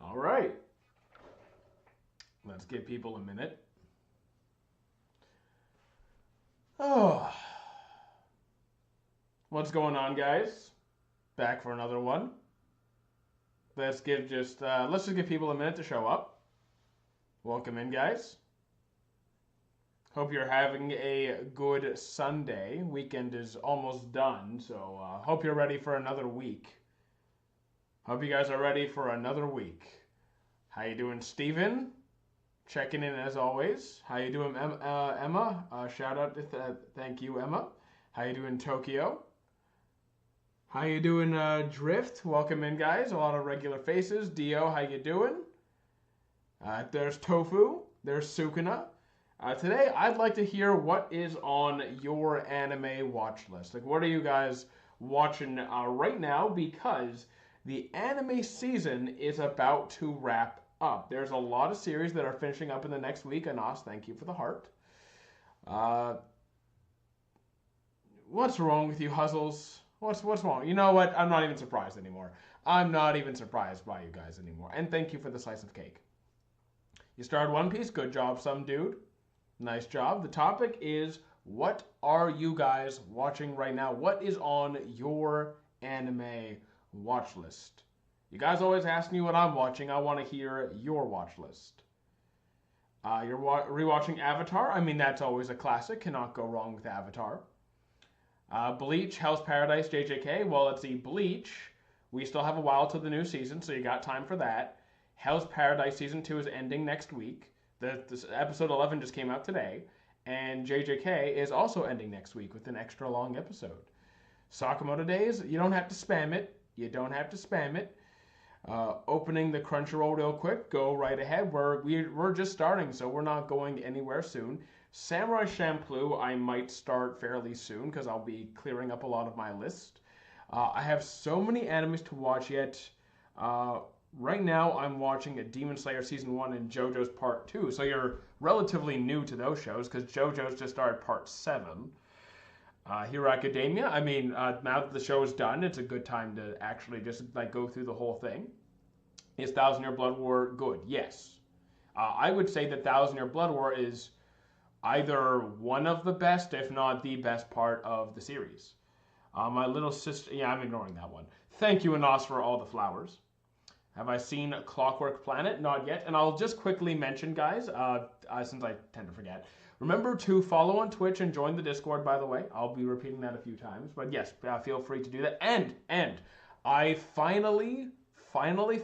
All right. Let's give people a minute. Oh, what's going on, guys? Back for another one. Let's just give people a minute to show up. Welcome in, guys. Hope you're having a good Sunday. Weekend is almost done, so hope you're ready for another week. Hope you guys are ready for another week. How you doing, Steven? Checking in as always. How you doing, Emma? Shout out to thank you, Emma. How you doing, Tokyo? How you doing, Drift? Welcome in, guys. A lot of regular faces. Dio, how you doing? There's Tofu. There's Sukuna. Today, I'd like to hear what is on your anime watch list. Like, what are you guys watching right now? Because the anime season is about to wrap up. There's a lot of series that are finishing up in the next week. Anas, thank you for the heart. What's wrong with you, Huzzles? What's wrong? You know what? I'm not even surprised anymore. I'm not even surprised by you guys anymore. And thank you for the slice of cake. You started One Piece. Good job, some dude. Nice job. The topic is, what are you guys watching right now? What is on your anime watch list? You guys always ask me what I'm watching. I want to hear your watch list. You're rewatching Avatar. I mean, that's always a classic. Cannot go wrong with Avatar. Bleach, Hell's Paradise, JJK. Well, let's see. Bleach, we still have a while till the new season, so you got time for that. Hell's Paradise Season 2 is ending next week. This episode 11 just came out today. And JJK is also ending next week with an extra long episode. Sakamoto Days, you don't have to spam it. You don't have to spam it. Opening the Crunchyroll real quick. Go right ahead. We're just starting, so we're not going anywhere soon. Samurai Champloo, I might start fairly soon because I'll be clearing up a lot of my list. I have so many animes to watch yet. Right now, I'm watching a Demon Slayer Season 1 and JoJo's Part 2. So you're relatively new to those shows because JoJo's just started Part 7. Hero Academia, I mean, now that the show is done, it's a good time to actually just like go through the whole thing. Is Thousand Year Blood War good? Yes. I would say that Thousand Year Blood War is either one of the best, if not the best part of the series. My little sister, yeah, I'm ignoring that one. Thank you, Anas, for all the flowers. Have I seen Clockwork Planet? Not yet. And I'll just quickly mention, guys, since I tend to forget, remember to follow on Twitch and join the Discord, by the way. I'll be repeating that a few times. But yes, feel free to do that. And I finally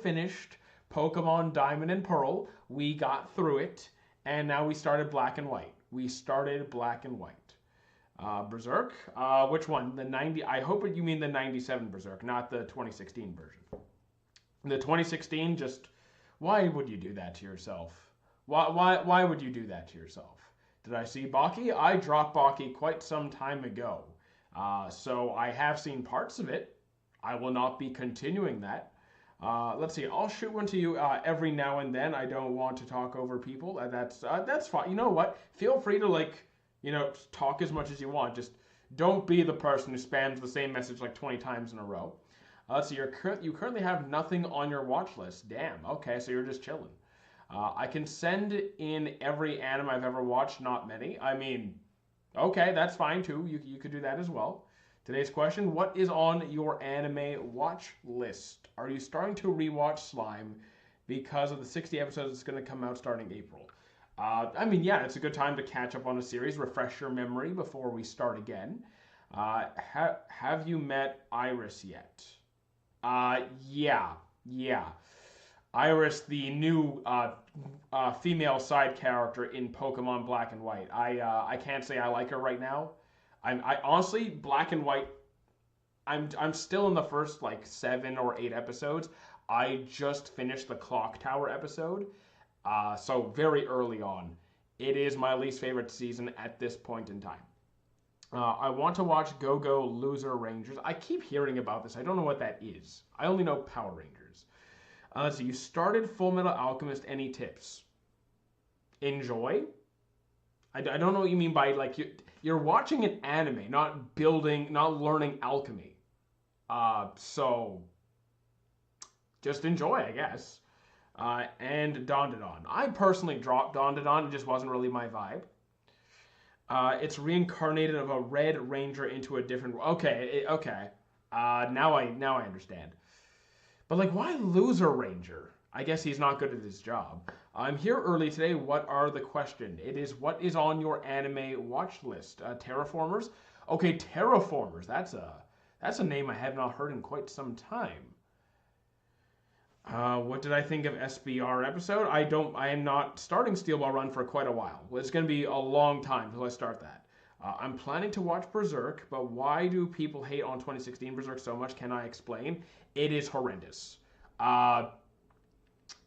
finished Pokemon Diamond and Pearl. We got through it. And now we started Black and White. Berserk. Which one? The 90. I hope you mean the 97 Berserk, not the 2016 version. The 2016, just why would you do that to yourself? Why would you do that to yourself? Did I see Baki? I dropped Baki quite some time ago. So I have seen parts of it. I will not be continuing that. Let's see. I'll shoot one to you every now and then. I don't want to talk over people. That's fine. You know what? Feel free to talk as much as you want. Just don't be the person who spams the same message like 20 times in a row. Let's see. You currently have nothing on your watch list. Damn. Okay, so you're just chilling. I can send in every anime I've ever watched. Not many. I mean, okay, that's fine too. You could do that as well. Today's question, what is on your anime watch list? Are you starting to rewatch Slime because of the 60 episodes that's going to come out starting April? I mean, yeah, it's a good time to catch up on a series, refresh your memory before we start again. Have you met Iris yet? Yeah. Iris, the new female side character in Pokemon Black and White. I can't say I like her right now. I honestly, Black and White, I'm still in the first like 7 or 8 episodes. I just finished the Clock Tower episode, so very early on. It is my least favorite season at this point in time. I want to watch Go Go Loser Rangers. I keep hearing about this. I don't know what that is. I only know Power Rangers. Let's see. You started Full Metal Alchemist. Any tips? Enjoy? I don't know what you mean by like you're watching an anime, not learning alchemy. So just enjoy, I guess. And Don. I personally dropped Don. It just wasn't really my vibe. It's reincarnated of a red ranger into a different. Okay. Now I understand. But like, why loser ranger? I guess he's not good at his job. I'm here early today. What are the question? It is what is on your anime watch list? Terraformers. Okay, Terraformers. That's a name I have not heard in quite some time. What did I think of SBR episode? I am not starting Steel Ball Run for quite a while. Well, it's going to be a long time until I start that. I'm planning to watch Berserk, but why do people hate on 2016 Berserk so much? Can I explain? It is horrendous.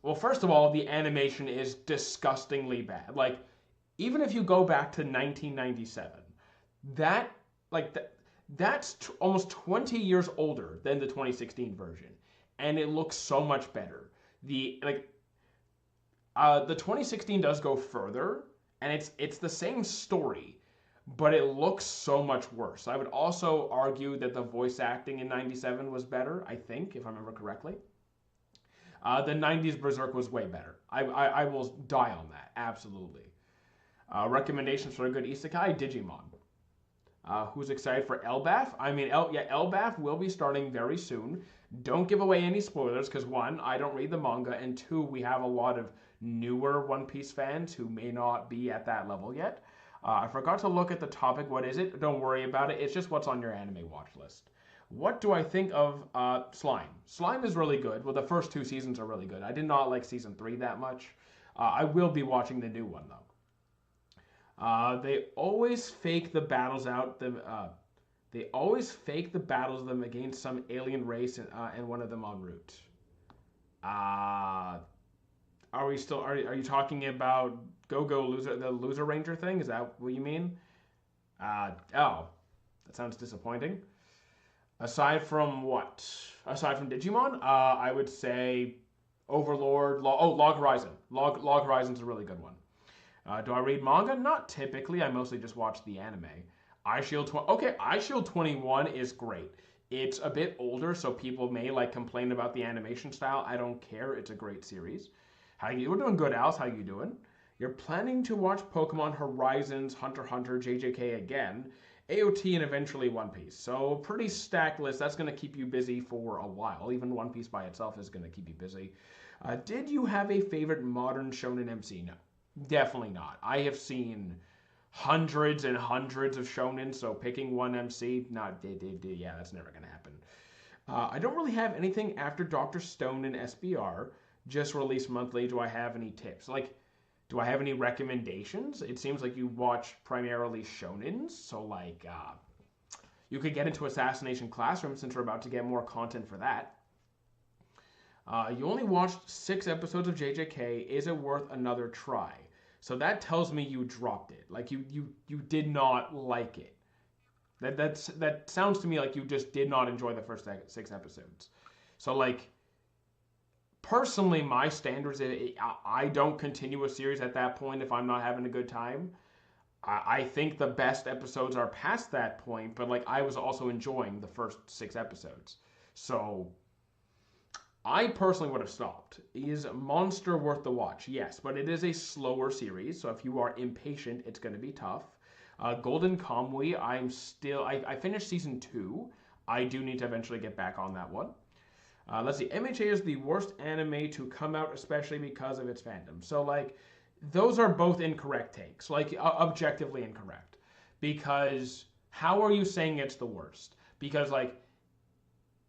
Well, first of all, the animation is disgustingly bad. Like, even if you go back to 1997, that like that's almost 20 years older than the 2016 version, and it looks so much better. The 2016 does go further, and it's the same story, but it looks so much worse. I would also argue that the voice acting in '97 was better. I think, if I remember correctly. The '90s Berserk was way better. I will die on that, absolutely. Recommendations for a good isekai? Digimon. Who's excited for Elbaf? I mean, Elbaf will be starting very soon. Don't give away any spoilers, because one, I don't read the manga, and two, we have a lot of newer One Piece fans who may not be at that level yet. I forgot to look at the topic. What is it? Don't worry about it. It's just what's on your anime watch list. What do I think of Slime? Slime is really good. Well, the first two seasons are really good. I did not like season 3 that much. I will be watching the new one, though. They always fake the battles out. They always fake the battles of them against some alien race and one of them en route. Are we still? Are you talking about Go Loser, the Loser Ranger thing? Is that what you mean? Oh, that sounds disappointing. Aside from what? Aside from Digimon, I would say Overlord. Log Horizon. Log Horizon's a really good one. Do I read manga? Not typically. I mostly just watch the anime. Eyeshield 21 is great. It's a bit older, so people may like complain about the animation style. I don't care. It's a great series. We're doing good, Alice. How you doing? You're planning to watch Pokemon Horizons, Hunter x Hunter, JJK again, AOT, and eventually One Piece. So pretty stacked list. That's going to keep you busy for a while. Even One Piece by itself is going to keep you busy. Did you have a favorite modern shonen MC? No, definitely not. I have seen hundreds and hundreds of shonen, so picking one MC, yeah, that's never going to happen. I don't really have anything after Dr. Stone and SBR, just released monthly. Do I have any tips? Like, do I have any recommendations? It seems like you watch primarily shonens, so like, you could get into Assassination Classroom since we're about to get more content for that. You only watched 6 episodes of JJK. Is it worth another try? So that tells me you dropped it. Like you did not like it. That sounds to me like you just did not enjoy the first 6 episodes. So like, personally, my standards, I don't continue a series at that point if I'm not having a good time. I think the best episodes are past that point, but like I was also enjoying the first 6 episodes. So I personally would have stopped. Is Monster worth the watch? Yes, but it is a slower series, so if you are impatient, it's going to be tough. Golden Kamuy, I finished season 2. I do need to eventually get back on that one. Let's see. MHA is the worst anime to come out, especially because of its fandom. So, like, those are both incorrect takes. Like, objectively incorrect. Because how are you saying it's the worst? Because, like,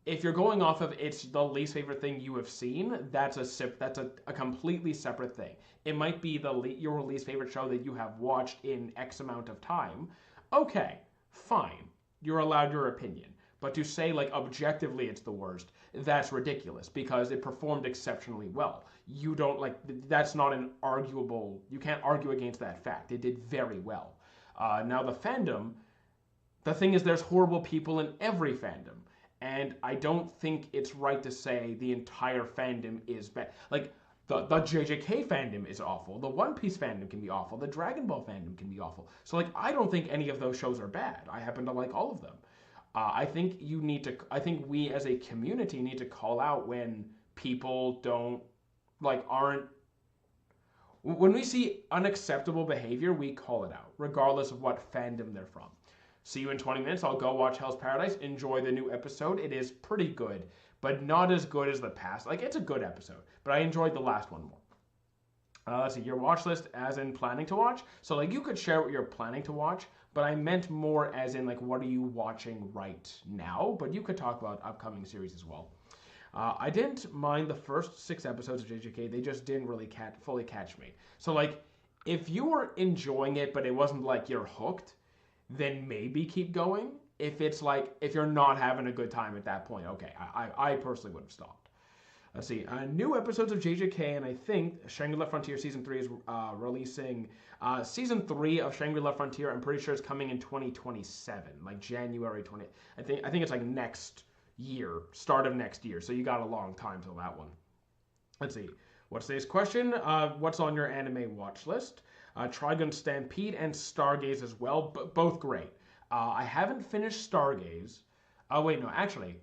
if you're going off of it's the least favorite thing you have seen, that's a completely separate thing. It might be your least favorite show that you have watched in X amount of time. Okay, fine. You're allowed your opinion. But to say, like, objectively it's the worst, that's ridiculous because it performed exceptionally well. You don't, like, that's not an arguable, you can't argue against that fact. It did very well. Now, the fandom, the thing is there's horrible people in every fandom. And I don't think it's right to say the entire fandom is bad. Like, the JJK fandom is awful. The One Piece fandom can be awful. The Dragon Ball fandom can be awful. So, like, I don't think any of those shows are bad. I happen to like all of them. I think you need to. I think we as a community need to call out when people don't aren't when we see unacceptable behavior, we call it out, regardless of what fandom they're from. See you in 20 minutes. I'll go watch Hell's Paradise. Enjoy the new episode. It is pretty good, but not as good as the past. Like, it's a good episode, but I enjoyed the last one more. Let's see, your watch list as in planning to watch. So, like, you could share what you're planning to watch, but I meant more as in, like, what are you watching right now? But you could talk about upcoming series as well. I didn't mind the first 6 episodes of JJK. They just didn't really fully catch me. So, like, if you were enjoying it, but it wasn't like you're hooked, then maybe keep going. If it's like, if you're not having a good time at that point, okay, I personally would have stopped. Let's see, new episodes of JJK, and I think Shangri-La Frontier Season 3 is releasing. Season 3 of Shangri-La Frontier, I'm pretty sure it's coming in 2027, like January 20. I think it's like next year, start of next year. So you got a long time till that one. Let's see. What's today's question? What's on your anime watch list? Trigun Stampede and Stargaze as well, both great. I haven't finished Stargaze. Oh wait, no, actually,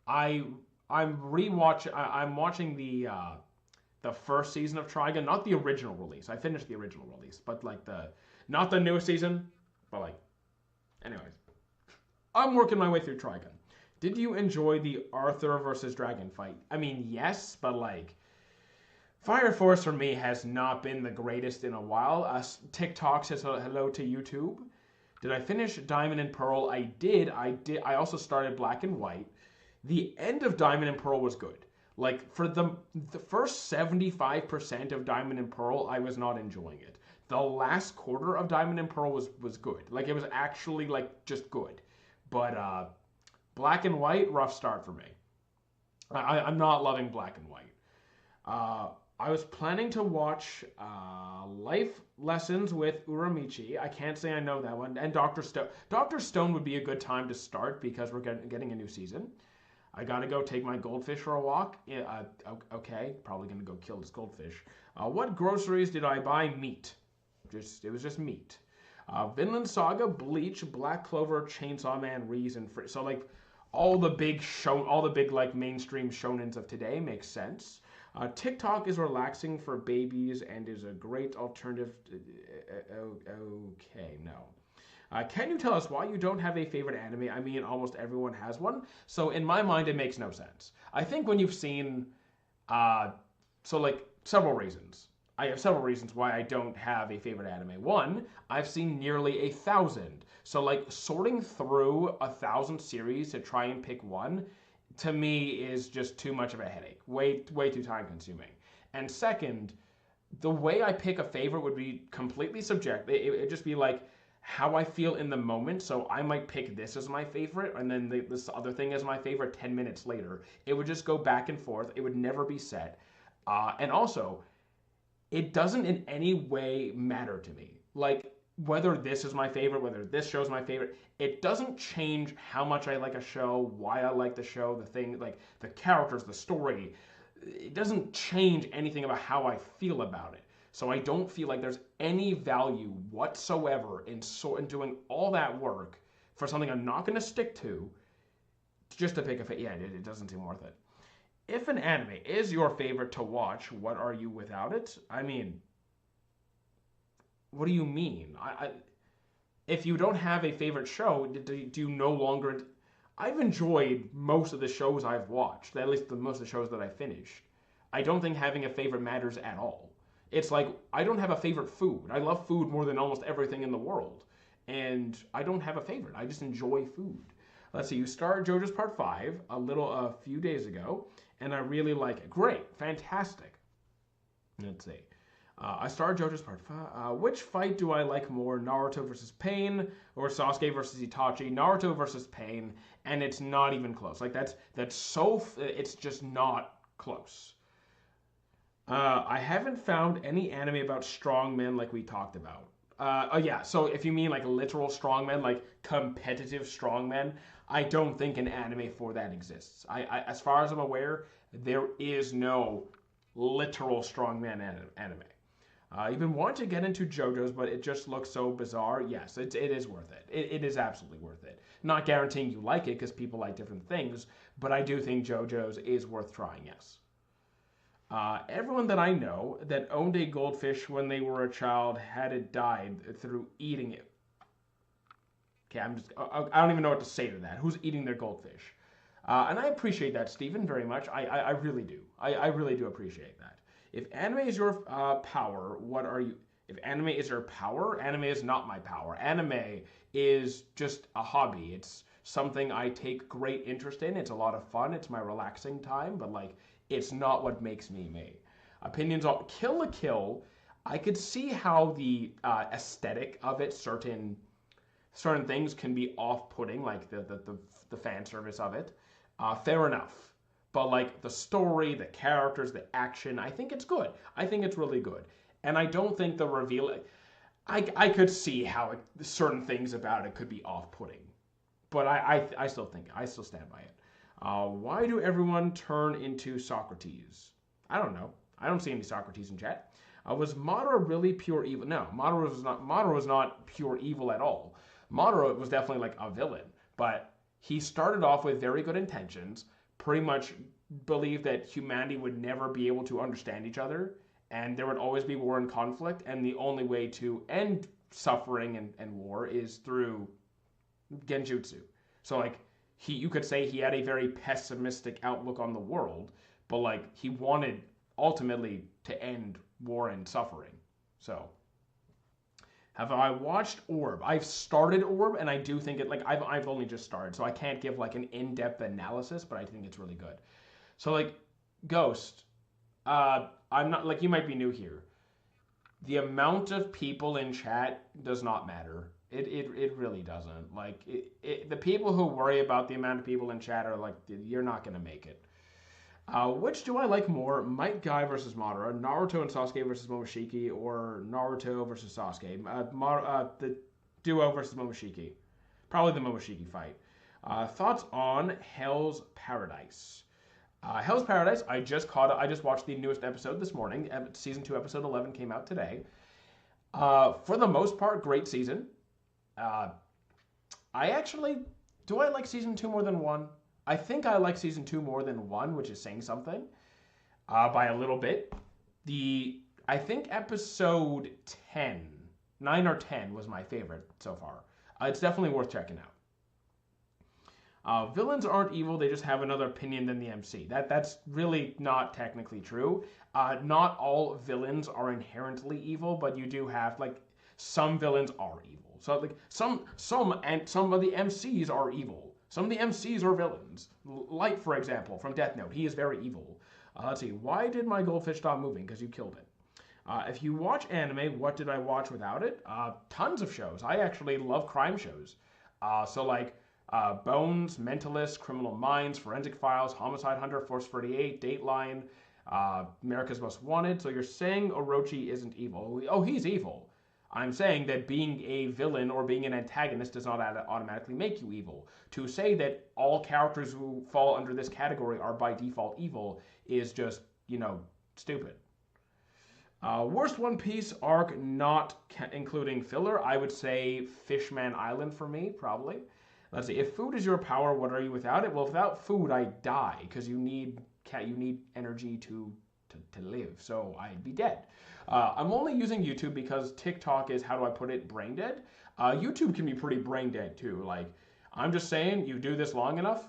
I'm watching the first season of Trigun, not the original release. I finished the original release, but like not the newest season, but like, anyways, I'm working my way through Trigun. Did you enjoy the Arthur versus Dragon fight? I mean, yes, but like, Fire Force for me has not been the greatest in a while. TikTok says hello to YouTube. Did I finish Diamond and Pearl? I did. I also started Black and White. The end of Diamond and Pearl was good. Like, for the first 75% of Diamond and Pearl, I was not enjoying it. The last quarter of Diamond and Pearl was good. Like, it was actually, like, just good. But Black and White, rough start for me. I'm not loving Black and White. I was planning to watch Life Lessons with Uramichi. I can't say I know that one. And Dr. Stone. Dr. Stone would be a good time to start because we're getting a new season. I gotta go take my goldfish for a walk. Okay, probably gonna go kill this goldfish. What groceries did I buy? Meat. It was just meat. Vinland Saga, Bleach, Black Clover, Chainsaw Man, Reason Free. So like all the big like mainstream shonens of today makes sense. TikTok is relaxing for babies and is a great alternative. Okay, no. Can you tell us why you don't have a favorite anime? I mean, almost everyone has one. So in my mind, it makes no sense. I think when you've seen, several reasons. I have several reasons why I don't have a favorite anime. One, I've seen nearly 1,000. So like sorting through 1,000 series to try and pick one, to me is just too much of a headache. Way too time consuming. And second, the way I pick a favorite would be completely subjective. It'd just be like how I feel in the moment. So I might pick this as my favorite and then this other thing as my favorite 10 minutes later. It would just go back and forth. It would never be set. And also, it doesn't in any way matter to me. Like, whether this is my favorite, whether this show's my favorite, it doesn't change how much I like a show, why I like the show, the thing, like the characters, the story. It doesn't change anything about how I feel about it. So I don't feel like there's any value whatsoever in doing all that work for something I'm not going to stick to just to pick a favorite. Yeah, it doesn't seem worth it. If an anime is your favorite to watch, what are you without it? I mean, what do you mean? If you don't have a favorite show, do you no longer? I've enjoyed most of the shows I've watched, at least most of the shows that I finished. I don't think having a favorite matters at all. It's like, I don't have a favorite food. I love food more than almost everything in the world. And I don't have a favorite. I just enjoy food. Let's see, you started JoJo's Part 5 a few days ago, and I really like it. Great, fantastic. Let's see. I started JoJo's Part 5. Which fight do I like more, Naruto versus Pain or Sasuke versus Itachi? Naruto versus Pain, and it's not even close. Like, it's just not close. I haven't found any anime about strongmen like we talked about. Yeah, so if you mean like literal strongmen, like competitive strongmen, I don't think an anime for that exists. As far as I'm aware, there is no literal strongman anime. Even want to get into JoJo's, but it just looks so bizarre. Yes, it is worth it. It is absolutely worth it. Not guaranteeing you like it because people like different things, but I do think JoJo's is worth trying, yes. Everyone that I know that owned a goldfish when they were a child had it died through eating it. Okay, I don't even know what to say to that. Who's eating their goldfish? And I appreciate that, Stephen, very much. I really do. I really do appreciate that. If anime is your power, what are you? If anime is your power, anime is not my power. Anime is just a hobby. It's something I take great interest in. It's a lot of fun. It's my relaxing time, but like, it's not what makes me me. Opinions on Kill la Kill. I could see how the aesthetic of it, certain things can be off-putting, like the fan service of it. Fair enough. But like the story, the characters, the action, I think it's good. I think it's really good. And I don't think the reveal, I could see how certain things about it could be off-putting. But I still stand by it. Why do everyone turn into Socrates? I don't know. I don't see any Socrates in chat. Was Madara really pure evil? No, Madara was not pure evil at all. Madara was definitely like a villain, but he started off with very good intentions, pretty much believed that humanity would never be able to understand each other, and there would always be war and conflict, and the only way to end suffering and war is through genjutsu. So like you could say he had a very pessimistic outlook on the world, but like he wanted ultimately to end war and suffering. So have I watched Orb? I've started Orb, and I do think it, like, I've only just started, so I can't give, like, an in-depth analysis, but I think it's really good. So, like, Ghost, I'm not, like, you might be new here. The amount of people in chat does not matter. It really doesn't. Like, the people who worry about the amount of people in chat are, like, you're not going to make it. Which do I like more, Might Guy versus Madara, Naruto and Sasuke versus Momoshiki, or Naruto versus Sasuke? The duo versus Momoshiki. Probably the Momoshiki fight. Thoughts on Hell's Paradise? Hell's Paradise, I just watched the newest episode this morning. Season 2, episode 11 came out today. For the most part, great season. Do I like season 2 more than 1? I think I like season 2 more than 1, which is saying something, by a little bit. I think episode 9 or 10 was my favorite so far. It's definitely worth checking out. Villains aren't evil, they just have another opinion than the MC. That's really not technically true. Not all villains are inherently evil, but you do have, like, some villains are evil. So like some of the MCs are evil. Some of the MCs are villains. Light, for example, from Death Note. He is very evil. Let's see. Why did my goldfish stop moving? Because you killed it. If you watch anime, what did I watch without it? Tons of shows. I actually love crime shows. So like Bones, Mentalist, Criminal Minds, Forensic Files, Homicide Hunter, Force 48, Dateline, America's Most Wanted. So you're saying Orochi isn't evil. Oh, he's evil. I'm saying that being a villain or being an antagonist does not automatically make you evil. To say that all characters who fall under this category are by default evil is just, stupid. Worst One Piece arc not including filler, I would say Fishman Island for me, probably. Let's see, if food is your power, what are you without it? Well, without food, I die, because you need energy to live, so I'd be dead. I'm only using YouTube because TikTok is, how do I put it, brain dead. YouTube can be pretty brain dead too. Like, I'm just saying, you do this long enough,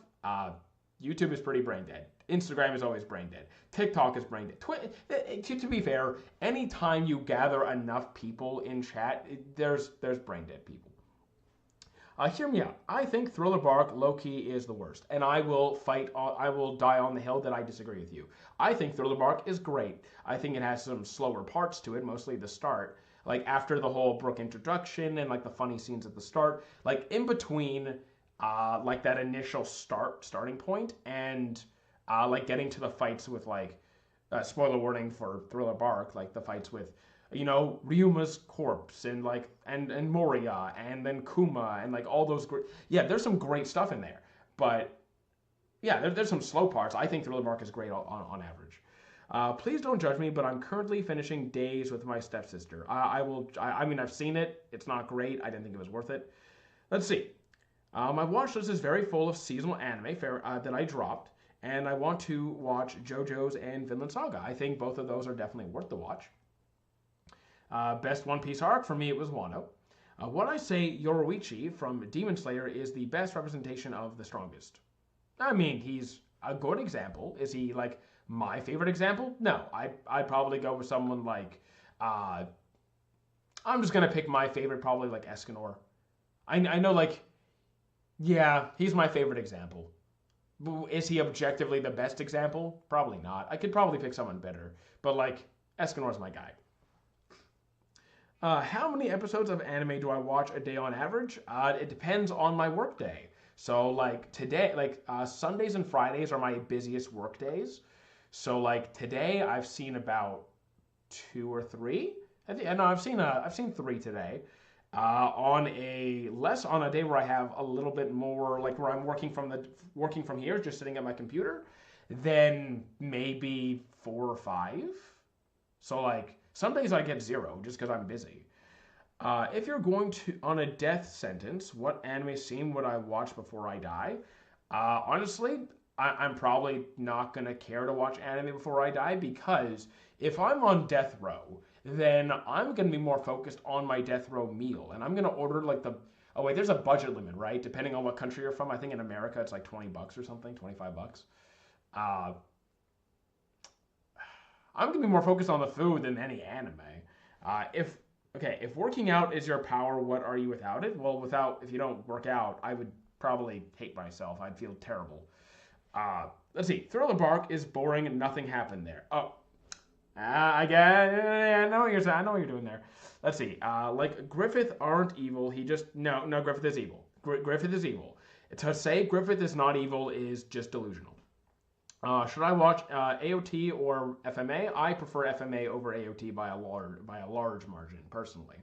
YouTube is pretty brain dead. Instagram is always brain dead. TikTok is brain dead. To be fair, anytime you gather enough people in chat, there's brain dead people. Hear me out. I think Thriller Bark low-key is the worst, and I will die on the hill that I disagree with you. I think Thriller Bark is great. I think it has some slower parts to it, mostly the start. Like after the whole Brook introduction and like the funny scenes at the start, like in between like that initial starting point and like getting to the fights with like spoiler warning for Thriller Bark, like the fights with Ryuma's corpse and like and Moria and then Kuma and like all those great, there's some great stuff in there, but there's some slow parts. I think Thriller Bark is great on average. Please don't judge me, but I'm currently finishing Days with my stepsister. I will. I mean, I've seen it. It's not great. I didn't think it was worth it. Let's see. My watch list is very full of seasonal anime that I dropped, and I want to watch JoJo's and Vinland Saga. I think both of those are definitely worth the watch. Best One Piece arc for me, it was Wano. What I say, Yoruichi from Demon Slayer is the best representation of the strongest. I mean, he's a good example. Is he like my favorite example? No, I'd probably go with someone like. I'm just gonna pick my favorite, probably like Escanor. I know, like, yeah, he's my favorite example. Is he objectively the best example? Probably not. I could probably pick someone better, but like Escanor's my guy. How many episodes of anime do I watch a day on average? It depends on my work day. So like today, like Sundays and Fridays are my busiest work days. So like today, I've seen about two or three. I think no, I've seen three today. On a day where I have a little bit more, like where I'm working from here, just sitting at my computer, then maybe four or five. So like some days I get zero just because I'm busy. If you're going to on a death sentence, what anime scene would I watch before I die? Honestly, I'm probably not gonna care to watch anime before I die because if I'm on death row, then I'm gonna be more focused on my death row meal, and I'm gonna order like the. Oh wait, there's a budget limit, right? Depending on what country you're from. I think in America it's like $20 or something, $25. Uh, I'm gonna be more focused on the food than any anime. If okay, if working out is your power, what are you without it? Well, if you don't work out, I would probably hate myself. I'd feel terrible. Let's see. Thriller Bark is boring and nothing happened there. Oh, I guess I know what you're saying. I know what you're doing there. Let's see. Like Griffith aren't evil. He just no. Griffith is evil. Griffith is evil. To say Griffith is not evil is just delusional. Should I watch AOT or FMA? I prefer FMA over AOT by a large margin, personally.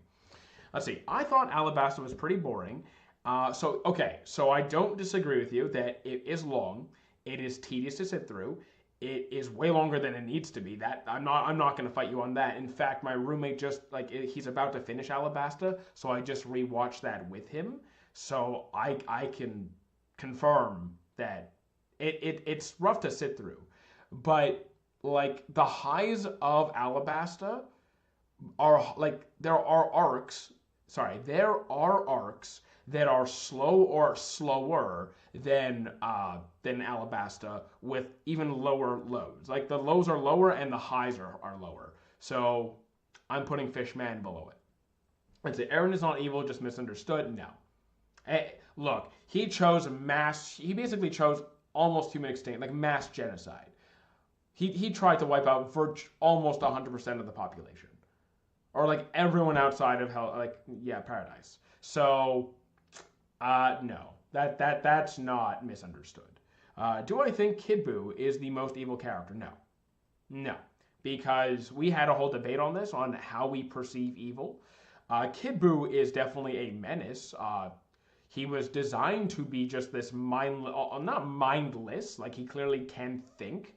Let's see. I thought Alabasta was pretty boring. So I don't disagree with you that it is long. It is tedious to sit through. It is way longer than it needs to be. That I'm not going to fight you on that. In fact, my roommate just he's about to finish Alabasta, so I just rewatched that with him. So I can confirm that it's rough to sit through, but like the highs of Alabasta are like there are arcs that are slow or slower than Alabasta with even lower lows. Like the lows are lower and the highs are lower. So I'm putting Fishman below it. I'd say Aaron is not evil, just misunderstood. No. Look, he basically chose almost human extinction, like mass genocide. He tried to wipe out almost 100% of the population, or like everyone outside of hell, like paradise. So, no, that's not misunderstood. Do I think Kid Buu is the most evil character? No, because we had a whole debate on this on how we perceive evil. Kid Buu is definitely a menace. He was designed to be just this not mindless, like he clearly can think,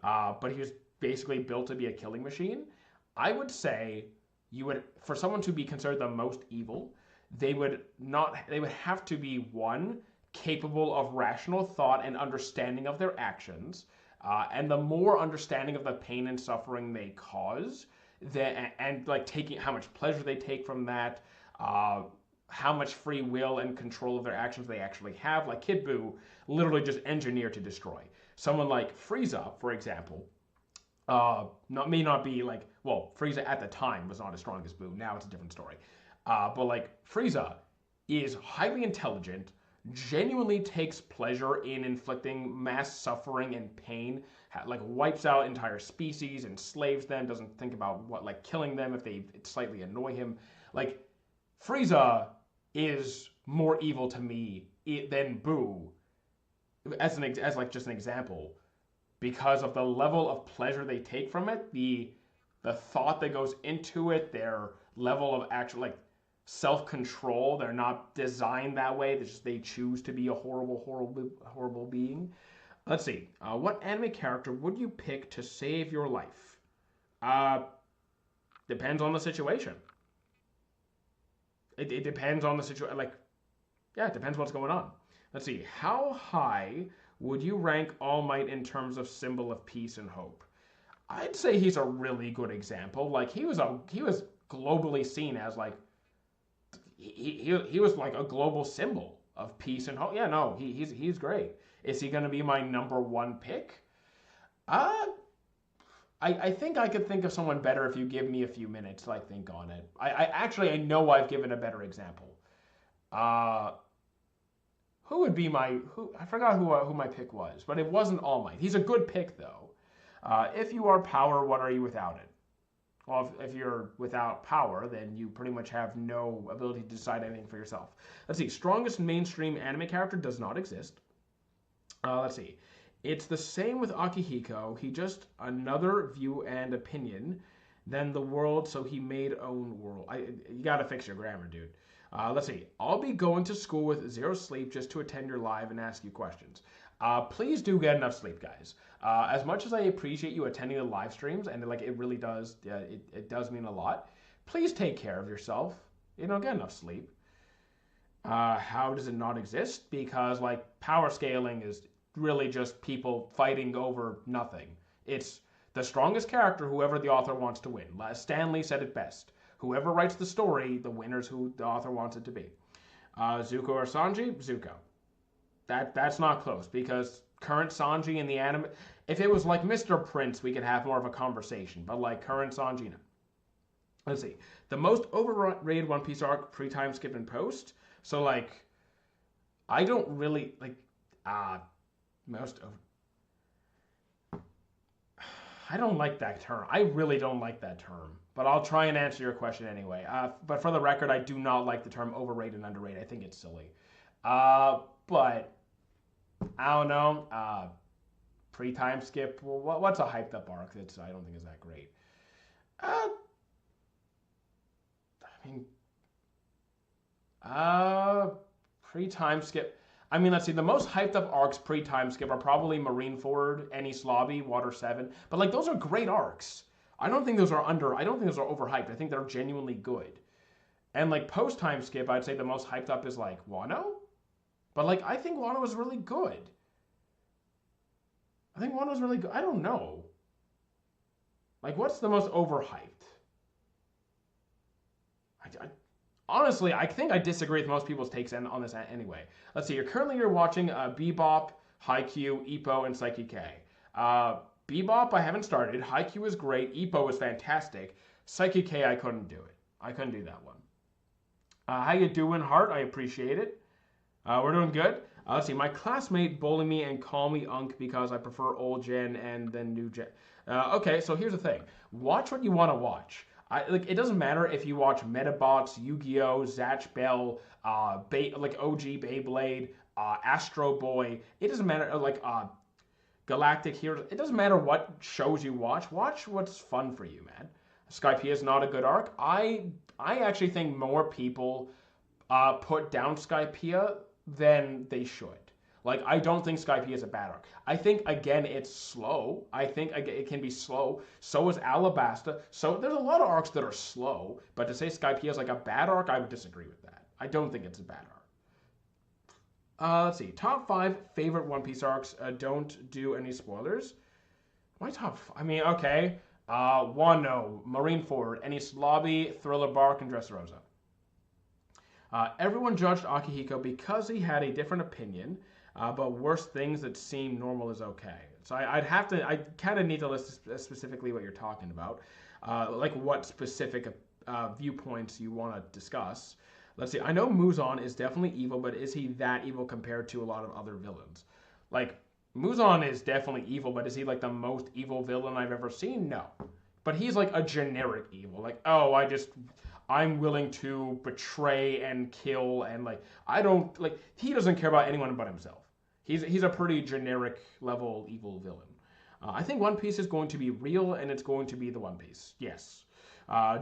but he was basically built to be a killing machine. I would say for someone to be considered the most evil, they would have to be one, capable of rational thought and understanding of their actions, and the more understanding of the pain and suffering they cause, and like taking how much pleasure they take from that, how much free will and control of their actions they actually have. Like Kid Buu, literally just engineered to destroy. Someone like Frieza, for example, may not be like, well, Frieza at the time was not as strong as Buu. Now it's a different story. But like Frieza is highly intelligent, genuinely takes pleasure in inflicting mass suffering and pain, like wipes out entire species, enslaves them, doesn't think about killing them if they slightly annoy him. Like Frieza is more evil to me than Buu, as just an example, because of the level of pleasure they take from it, the thought that goes into it, their level of actual self-control. They're not designed that way. They choose to be a horrible being. Let's see. What anime character would you pick to save your life? Uh, Depends on the situation. It depends on the situation. Like, yeah, it depends what's going on. Let's see. How high would you rank All Might in terms of symbol of peace and hope? I'd say he's a really good example. Like he was globally seen as like he was like a global symbol of peace and hope. Yeah, no, he's great. Is he going to be my number one pick? Uh, I think I could think of someone better if you give me a few minutes to like think on it. I know I've given a better example. Uh, who would be my who? I forgot who my pick was, but it wasn't All Might. He's a good pick though. If you are power, what are you without it? Well, if you're without power, then you pretty much have no ability to decide anything for yourself. Let's see. Strongest mainstream anime character does not exist. Let's see. It's the same with Akihiko. He just another view and opinion than the world, so he made own world. You gotta fix your grammar, dude. Let's see. I'll be going to school with zero sleep just to attend your live and ask you questions. Please do get enough sleep, guys. As much as I appreciate you attending the live streams, and like it really does, it does mean a lot. Please take care of yourself. Get enough sleep. How does it not exist? Because like power scaling is really just people fighting over nothing. It's the strongest character, whoever the author wants to win. Stan Lee said it best. Whoever writes the story, the winner's who the author wants it to be. Zuko or Sanji? Zuko. That's not close because current Sanji in the anime, if it was like Mr. Prince, we could have more of a conversation. But like current Sanji, no. Let's see. The most overrated One Piece arc pre-time skip and post. So like, I don't really like most of. I don't like that term. I really don't like that term. But I'll try and answer your question anyway. But for the record, I do not like the term overrated and underrated. I think it's silly. But I don't know. Pre-time skip. Well, what's a hyped up arc that I don't think is that great? I mean, pre-time skip. I mean, let's see. The most hyped up arcs pre-time skip are probably Marineford, Enies Lobby, Water 7. But like those are great arcs. I don't think those are overhyped. I think they're genuinely good. And like post-time skip, I'd say the most hyped up is like Wano. But like I think Wano was really good. I think Wano was really good. I don't know. Like what's the most overhyped? Honestly, I think I disagree with most people's takes on this anyway. Let's see. You're watching Bebop, Haikyuu, Ippo, and Psyche K. Bebop, I haven't started. Haikyuu is great. Ippo is fantastic. Psyche K, I couldn't do it. I couldn't do that one. How you doing, Hart? I appreciate it. We're doing good. Let's see. My classmate bullied me and called me Unk because I prefer old gen and then new gen. Okay, so here's the thing. Watch what you want to watch. It doesn't matter if you watch Metabots, Yu-Gi-Oh, Zatch Bell, like OG Beyblade, Astro Boy. It doesn't matter Galactic Heroes. It doesn't matter what shows you watch. Watch what's fun for you, man. Skypiea is not a good arc. I actually think more people put down Skypiea than they should. Like, I don't think Skypiea is a bad arc. I think, again, it's slow. I think it can be slow. So is Alabasta. So there's a lot of arcs that are slow. But to say Skypiea is like a bad arc, I would disagree with that. I don't think it's a bad arc. Let's see. Top 5 favorite One Piece arcs. Don't do any spoilers. My top... I mean, okay. Wano, Marineford, Enies Lobby, Thriller Bark, and Dressrosa. Everyone judged Akihiko because he had a different opinion. But worse things that seem normal is okay. So I kind of need to list specifically what you're talking about. Like what specific viewpoints you want to discuss. Let's see. I know Muzan is definitely evil, but is he that evil compared to a lot of other villains? Like, Muzan is definitely evil, but is he like the most evil villain I've ever seen? No. But he's like a generic evil. Like, oh, I'm willing to betray and kill and he doesn't care about anyone but himself. He's a pretty generic level evil villain. I think One Piece is going to be real and it's going to be the One Piece. Yes.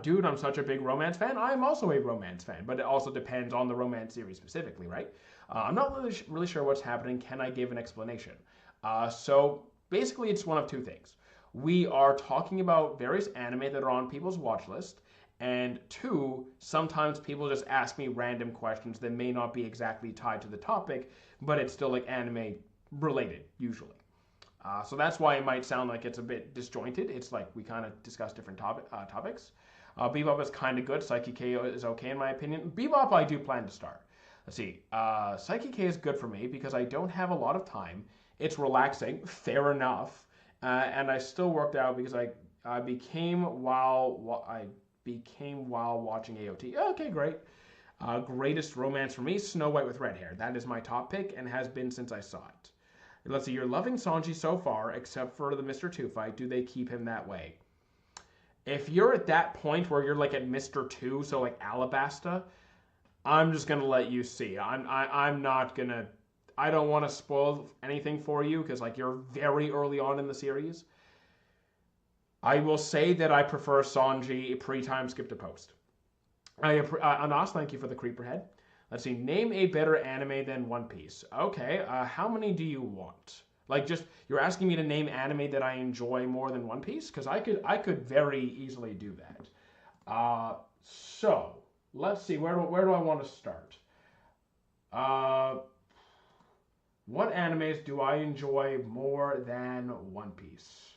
Dude, I'm such a big romance fan. I'm also a romance fan, but it also depends on the romance series specifically, right? I'm not really sure what's happening. Can I give an explanation? So basically, it's one of two things. We are talking about various anime that are on people's watch list, and two, sometimes people just ask me random questions that may not be exactly tied to the topic, but it's still like anime related, usually. So that's why it might sound like it's a bit disjointed. It's like we kind of discuss different topics. Bebop is kind of good. Psyche K is okay in my opinion. Bebop I do plan to start. Let's see. Psyche K is good for me because I don't have a lot of time. It's relaxing, fair enough, and I still worked out because I became while watching AOT. Okay, great. Greatest romance for me, Snow White with red hair. That is my top pick and has been since I saw it. Let's see, you're loving Sanji so far, except for the Mr. 2 fight. Do they keep him that way? If you're at that point where you're like at Mr. 2, so like Alabasta, I'm just gonna let you see. I'm not gonna. I don't want to spoil anything for you because like you're very early on in the series. I will say that I prefer Sanji pre-time skip to post. Anas, thank you for the creeper head. Let's see. Name a better anime than One Piece. Okay. How many do you want? Like, just you're asking me to name anime that I enjoy more than One Piece, because I could very easily do that. So let's see. Where do I want to start? Uh, what animes do I enjoy more than One Piece?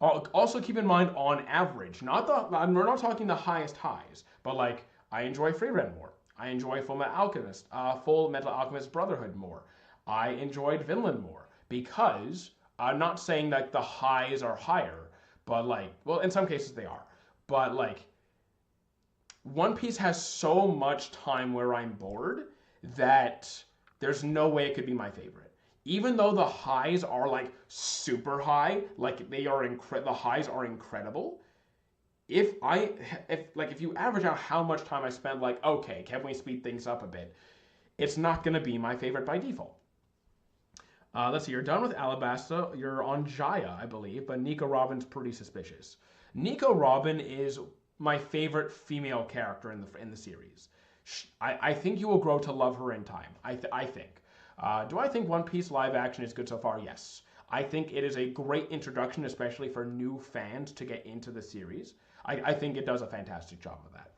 Also keep in mind, on average, we're not talking the highest highs, but like I enjoy Frieren more. I enjoy Full Metal Alchemist Brotherhood more. I enjoyed Vinland more because I'm not saying that the highs are higher, but like, well, in some cases they are, but like One Piece has so much time where I'm bored that there's no way it could be my favorite. Even though the highs are like super high, like the highs are incredible. If you average out how much time I spent, like, okay, can we speed things up a bit? It's not gonna be my favorite by default. Let's see, you're done with Alabasta. You're on Jaya, I believe, but Nico Robin's pretty suspicious. Nico Robin is my favorite female character in the series. I think you will grow to love her in time. I think. Do I think One Piece live action is good so far? Yes. I think it is a great introduction, especially for new fans to get into the series. I think it does a fantastic job of that.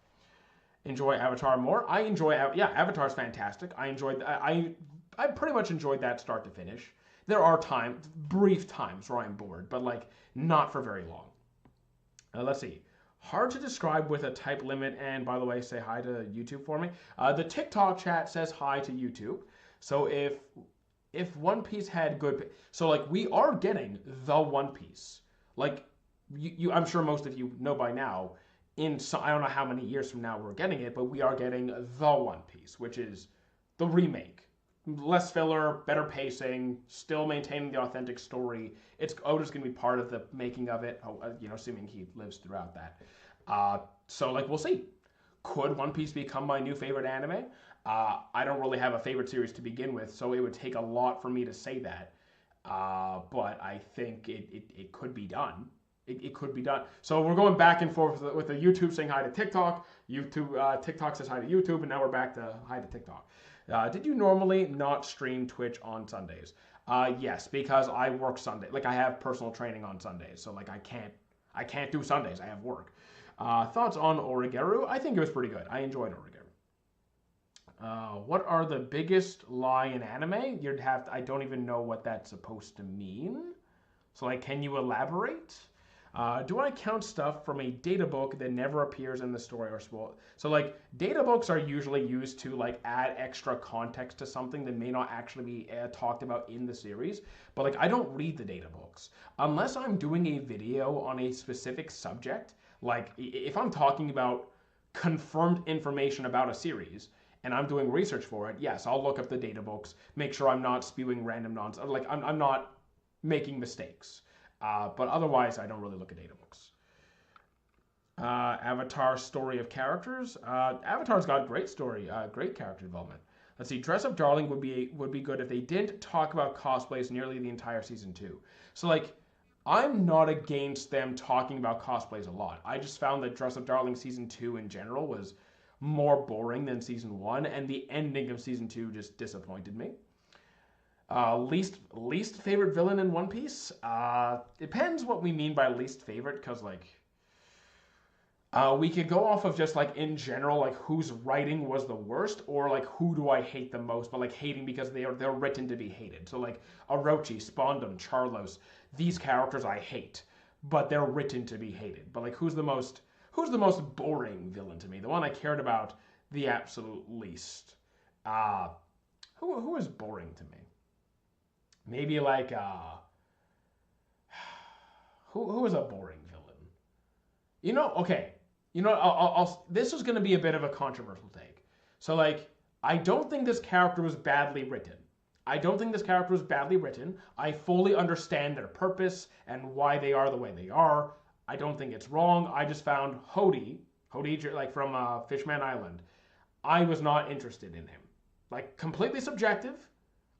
Enjoy Avatar more? Avatar's fantastic. I pretty much enjoyed that start to finish. There are brief times where I'm bored, but like not for very long. Let's see. Hard to describe with a type limit. And by the way, say hi to YouTube for me. The TikTok chat says hi to YouTube. So if One Piece had good, so like we are getting the One Piece. Like I'm sure most of you know by now. I don't know how many years from now we're getting it, but we are getting the One Piece, which is the remake. Less filler, better pacing, still maintaining the authentic story. Oda's going to be part of the making of it, assuming he lives throughout that. So, like, we'll see. Could One Piece become my new favorite anime? I don't really have a favorite series to begin with, so it would take a lot for me to say that. But I think it could be done. It could be done. So we're going back and forth with the YouTube saying hi to TikTok. TikTok says hi to YouTube, and now we're back to hi to TikTok. Did you normally not stream Twitch on Sundays? Yes, because I work Sunday. Like I have personal training on Sundays, so like I can't do Sundays. I have work. Thoughts on Origeru? I think it was pretty good. I enjoyed Origeru. What are the biggest lie in anime? I don't even know what that's supposed to mean. So like, can you elaborate? Do I count stuff from a data book that never appears in the story or spoil? So like data books are usually used to like add extra context to something that may not actually be talked about in the series. But like I don't read the data books unless I'm doing a video on a specific subject. Like if I'm talking about confirmed information about a series and I'm doing research for it, yes, I'll look up the data books, make sure I'm not spewing random nonsense. Like I'm not making mistakes. But otherwise, I don't really look at data books. Avatar story of characters. Avatar's got great story, great character development. Let's see. Dress Up Darling would be good if they didn't talk about cosplays nearly the entire season 2. So like, I'm not against them talking about cosplays a lot. I just found that Dress Up Darling season 2 in general was more boring than season 1, and the ending of season 2 just disappointed me. Least favorite villain in One Piece. Depends what we mean by least favorite, because like we could go off of just like in general, like whose writing was the worst, or like who do I hate the most, but like hating because they're written to be hated. So like Orochi, Spondon, Charlos, these characters I hate, but they're written to be hated. But like who's the most boring villain to me? The one I cared about the absolute least. Uh who is boring to me? Maybe like who is a boring villain? Okay. This is going to be a bit of a controversial take. So like, I don't think this character was badly written. I don't think this character was badly written. I fully understand their purpose and why they are the way they are. I don't think it's wrong. I just found Hody, like from Fishman Island. I was not interested in him. Like completely subjective.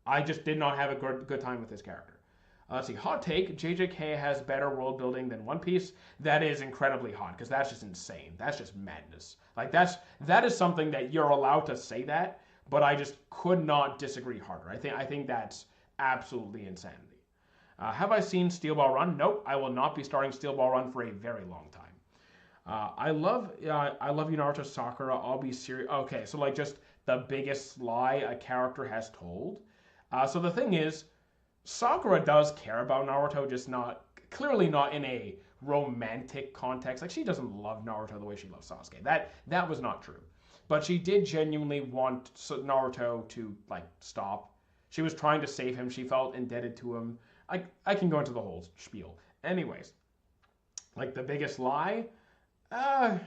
I just did not have a good time with this character. Let's see, hot take, JJK has better world building than One Piece. That is incredibly hot, because that's just insane. That's just madness. Like, that is something that you're allowed to say that, but I just could not disagree harder. I think that's absolutely insanity. Have I seen Steel Ball Run? Nope, I will not be starting Steel Ball Run for a very long time. I love you, Naruto Sakura. I'll be serious. Okay, so like just the biggest lie a character has told. So the thing is, Sakura does care about Naruto, just clearly not in a romantic context. Like she doesn't love Naruto the way she loves Sasuke. That was not true. But she did genuinely want Naruto to like stop. She was trying to save him. She felt indebted to him. I can go into the whole spiel. Anyways, like the biggest lie, I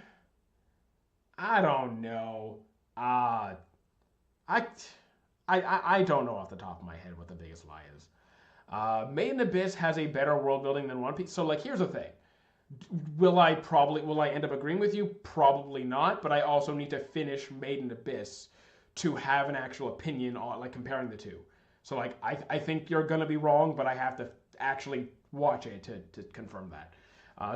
don't know. I don't know off the top of my head what the biggest lie is. Made in Abyss has a better world building than One Piece. So like, here's the thing: will I end up agreeing with you? Probably not. But I also need to finish Made in Abyss to have an actual opinion on like comparing the two. So like, I think you're gonna be wrong, but I have to actually watch it to confirm that.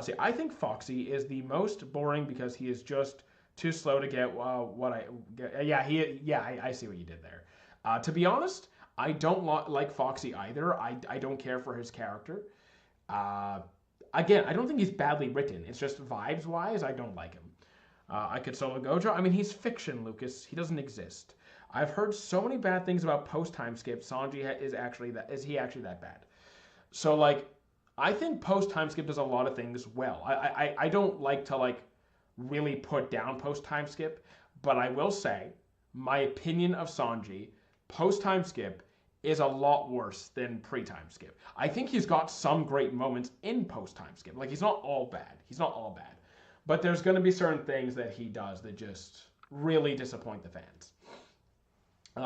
See, I think Foxy is the most boring because he is just too slow to get what I get. I see what you did there. To be honest, I don't like Foxy either. I don't care for his character. Again, I don't think he's badly written. It's just vibes-wise, I don't like him. I could solo Gojo. I mean, he's fiction, Lucas. He doesn't exist. I've heard so many bad things about post-time skip. Sanji is he actually that bad? So like, I think post-time skip does a lot of things well. I don't like to like really put down post-time skip, but I will say my opinion of Sanji post-time skip is a lot worse than pre-time skip. I think he's got some great moments in post-time skip. Like he's not all bad. He's not all bad. But there's going to be certain things that he does that just really disappoint the fans.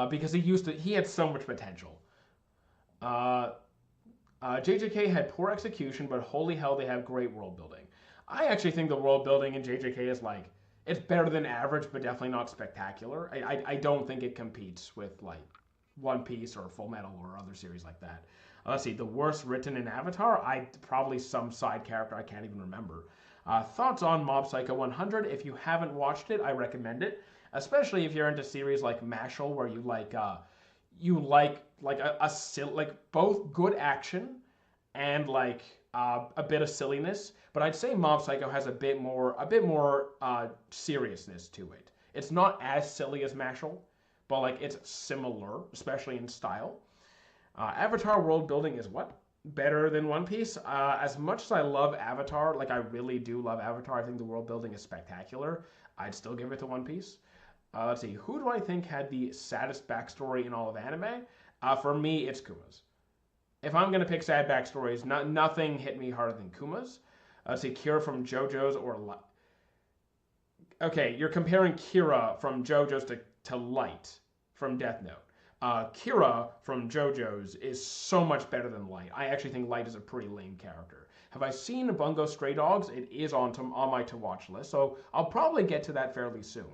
Because he had so much potential. JJK had poor execution, but holy hell, they have great world building. I actually think the world building in JJK is like, it's better than average, but definitely not spectacular. I don't think it competes with like One Piece or Full Metal or other series like that. Let's see, the worst written in Avatar, probably some side character I can't even remember. Thoughts on Mob Psycho 100? If you haven't watched it, I recommend it, especially if you're into series like Mashal, where you like both good action and like a bit of silliness. But I'd say Mob Psycho has a bit more seriousness to it. It's not as silly as Mashal, but like it's similar, especially in style. Avatar world building is what? Better than One Piece? As much as I love Avatar, like I really do love Avatar, I think the world building is spectacular. I'd still give it to One Piece. Let's see, who do I think had the saddest backstory in all of anime? For me, it's Kuma's. If I'm going to pick sad backstories, nothing hit me harder than Kuma's. Let's see, Kira from JoJo's or... Okay, you're comparing Kira from JoJo's to Light from Death Note. Kira from JoJo's is so much better than Light. I actually think Light is a pretty lame character. Have I seen Bungo Stray Dogs? It is on my to-watch list, so I'll probably get to that fairly soon.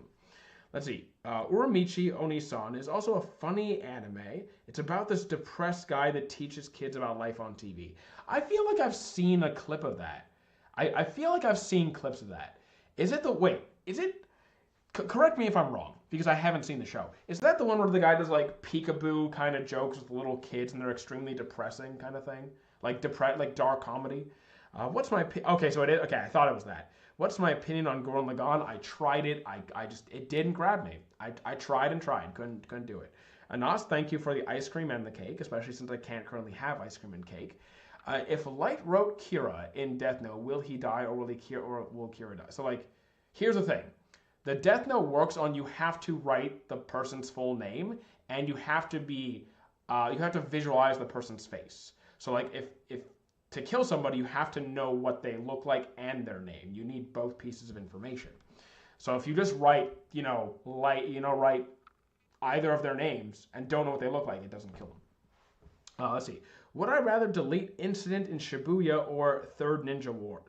Let's see. Uramichi Onisan is also a funny anime. It's about this depressed guy that teaches kids about life on TV. I feel like I've seen a clip of that. I feel like I've seen clips of that. Is it the... Wait, is it... correct me if I'm wrong. because I haven't seen the show. Is that the one where the guy does like peekaboo kind of jokes with little kids and they're extremely depressing kind of thing, like like dark comedy? What's my okay? So it is okay. I thought it was that. What's my opinion on Gurren Lagann? I tried it. I just it didn't grab me. I tried and tried. Couldn't do it. Anas, thank you for the ice cream and the cake, especially since I can't currently have ice cream and cake. If Light wrote Kira in Death Note, will he die or will Kira die? So like, here's the thing: the Death Note works on you have to write the person's full name and you have to visualize the person's face. So like, if to kill somebody, you have to know what they look like and their name. You need both pieces of information. So if you just write, write either of their names and don't know what they look like, it doesn't kill them. Let's see. Would I rather delete Incident in Shibuya or Third Ninja War?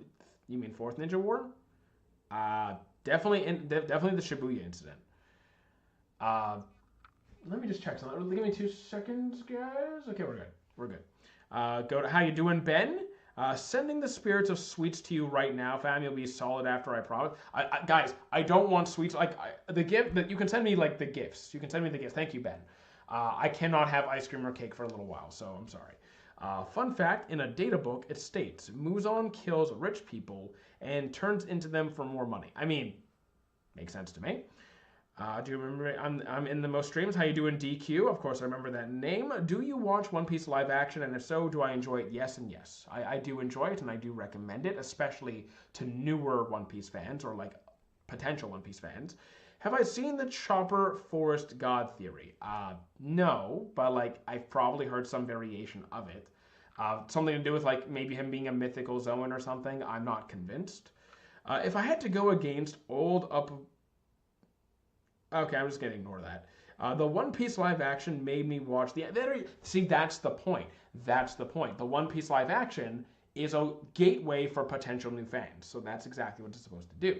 You mean Fourth Ninja War? Definitely the Shibuya incident. Let me just check something. Give me 2 seconds, guys. Okay, we're good. Go to how you doing, Ben? Sending the spirits of sweets to you right now, fam. You'll be solid after, I promise. Guys, I don't want sweets. Like the gift that you can send me, like the gifts. You can send me the gifts. Thank you, Ben. I cannot have ice cream or cake for a little while, so I'm sorry. Fun fact: in a data book, it states Muzan kills rich people and turns into them for more money. I mean, makes sense to me. Do you remember? I'm in the most streams. How you doing, DQ? Of course, I remember that name. Do you watch One Piece live action? And if so, do I enjoy it? Yes and yes. I do enjoy it, and I do recommend it, especially to newer One Piece fans or like potential One Piece fans. Have I seen the Chopper Forest God theory? No, but like I've probably heard some variation of it. Something to do with like maybe him being a mythical Zoan or something. I'm not convinced. If I had to go against old up. Okay, I'm just gonna ignore that. The One Piece live action made me watch the. See, that's the point. That's the point. The One Piece live action is a gateway for potential new fans. So that's exactly what it's supposed to do.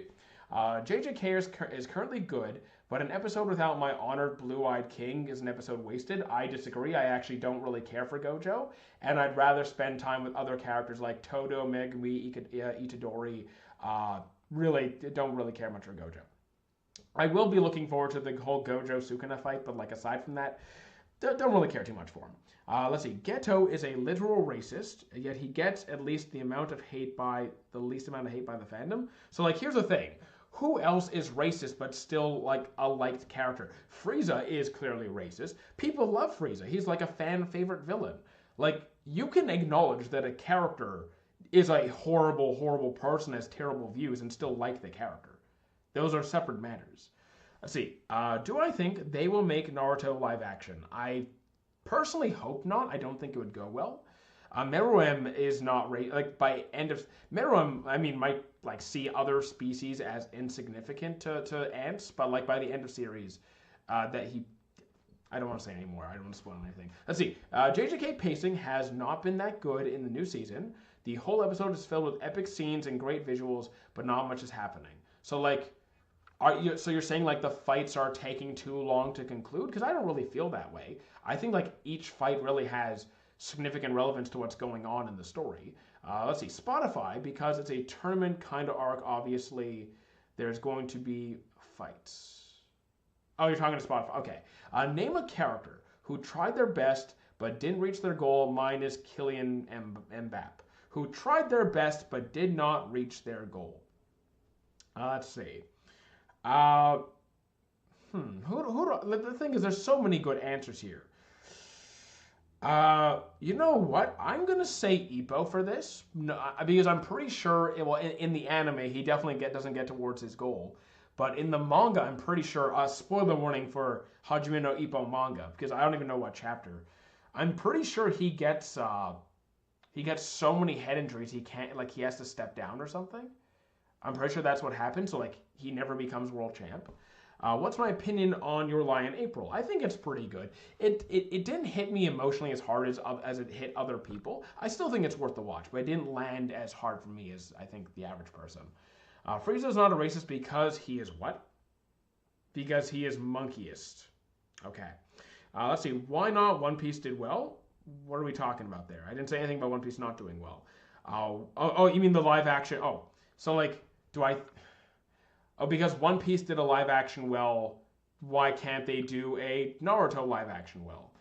JJK is currently good, but an episode without my honored blue-eyed king is an episode wasted. I disagree. I actually don't really care for Gojo, and I'd rather spend time with other characters like Todo, Megumi, Itadori. Really, don't really care much for Gojo. I will be looking forward to the whole Gojo Sukuna fight, but like aside from that, don't really care too much for him. Let's see. Geto is a literal racist, yet he gets at least the amount of hate by the fandom. So like, here's the thing: who else is racist but still like a liked character? Frieza is clearly racist. People love Frieza. He's like a fan favorite villain. Like, you can acknowledge that a character is a horrible, horrible person, has terrible views, and still like the character. Those are separate matters. Let's see. Do I think they will make Naruto live action? I personally hope not. I don't think it would go well. Meruem is not like by end of Meruem. I mean, might like see other species as insignificant to ants, but like by the end of series, that he. I don't want to say anymore. I don't want to spoil anything. Let's see. JJK pacing has not been that good in the new season. The whole episode is filled with epic scenes and great visuals, but not much is happening. So like. So you're saying like the fights are taking too long to conclude? Because I don't really feel that way. I think like each fight really has significant relevance to what's going on in the story. Let's see, Spotify, because it's a tournament kind of arc, obviously there's going to be fights. Oh, you're talking to Spotify. Okay. Name a character who tried their best but didn't reach their goal. Mine is Kylian Mbappe, who tried their best but did not reach their goal. Let's see. The thing is, there's so many good answers here. You know what? I'm gonna say Ippo for this, no, because I'm pretty sure it will. In the anime, he definitely doesn't get towards his goal, but in the manga, I'm pretty sure. Spoiler warning for Hajime no Ippo manga, because I don't even know what chapter. I'm pretty sure he gets so many head injuries he can't, like, he has to step down or something. I'm pretty sure that's what happened. So like he never becomes world champ. What's my opinion on Your Lie in April? I think it's pretty good. It didn't hit me emotionally as hard as it hit other people. I still think it's worth the watch, but it didn't land as hard for me as I think the average person. Frieza's not a racist because he is what? Because he is monkeyist. Okay. Let's see. Why not One Piece did well? What are we talking about there? I didn't say anything about One Piece not doing well. Oh, you mean the live action? Oh, so like, do I? Oh, because One Piece did a live action well, why can't they do a Naruto live action well?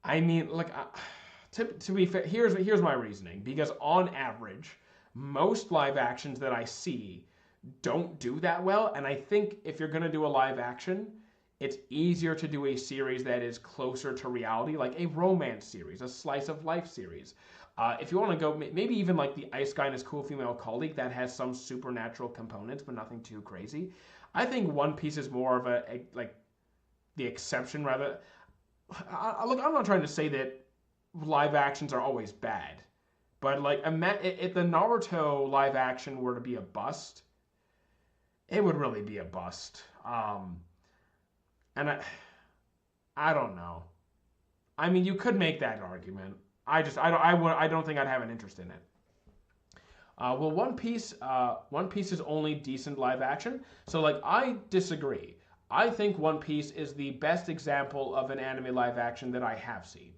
I mean, like, to be fair, here's my reasoning. Because on average, most live actions that I see don't do that well. And I think if you're going to do a live action, it's easier to do a series that is closer to reality, like a romance series, a slice of life series. If you want to go, maybe even like the Ice Guy and his cool female colleague that has some supernatural components, but nothing too crazy. I think One Piece is more of a like the exception rather. Look, I'm not trying to say that live actions are always bad, but like if the Naruto live action were to be a bust, it would really be a bust. And I don't know. I mean, you could make that argument. I don't think I'd have an interest in it. Well, One Piece is only decent live action. So like, I disagree. I think One Piece is the best example of an anime live action that I have seen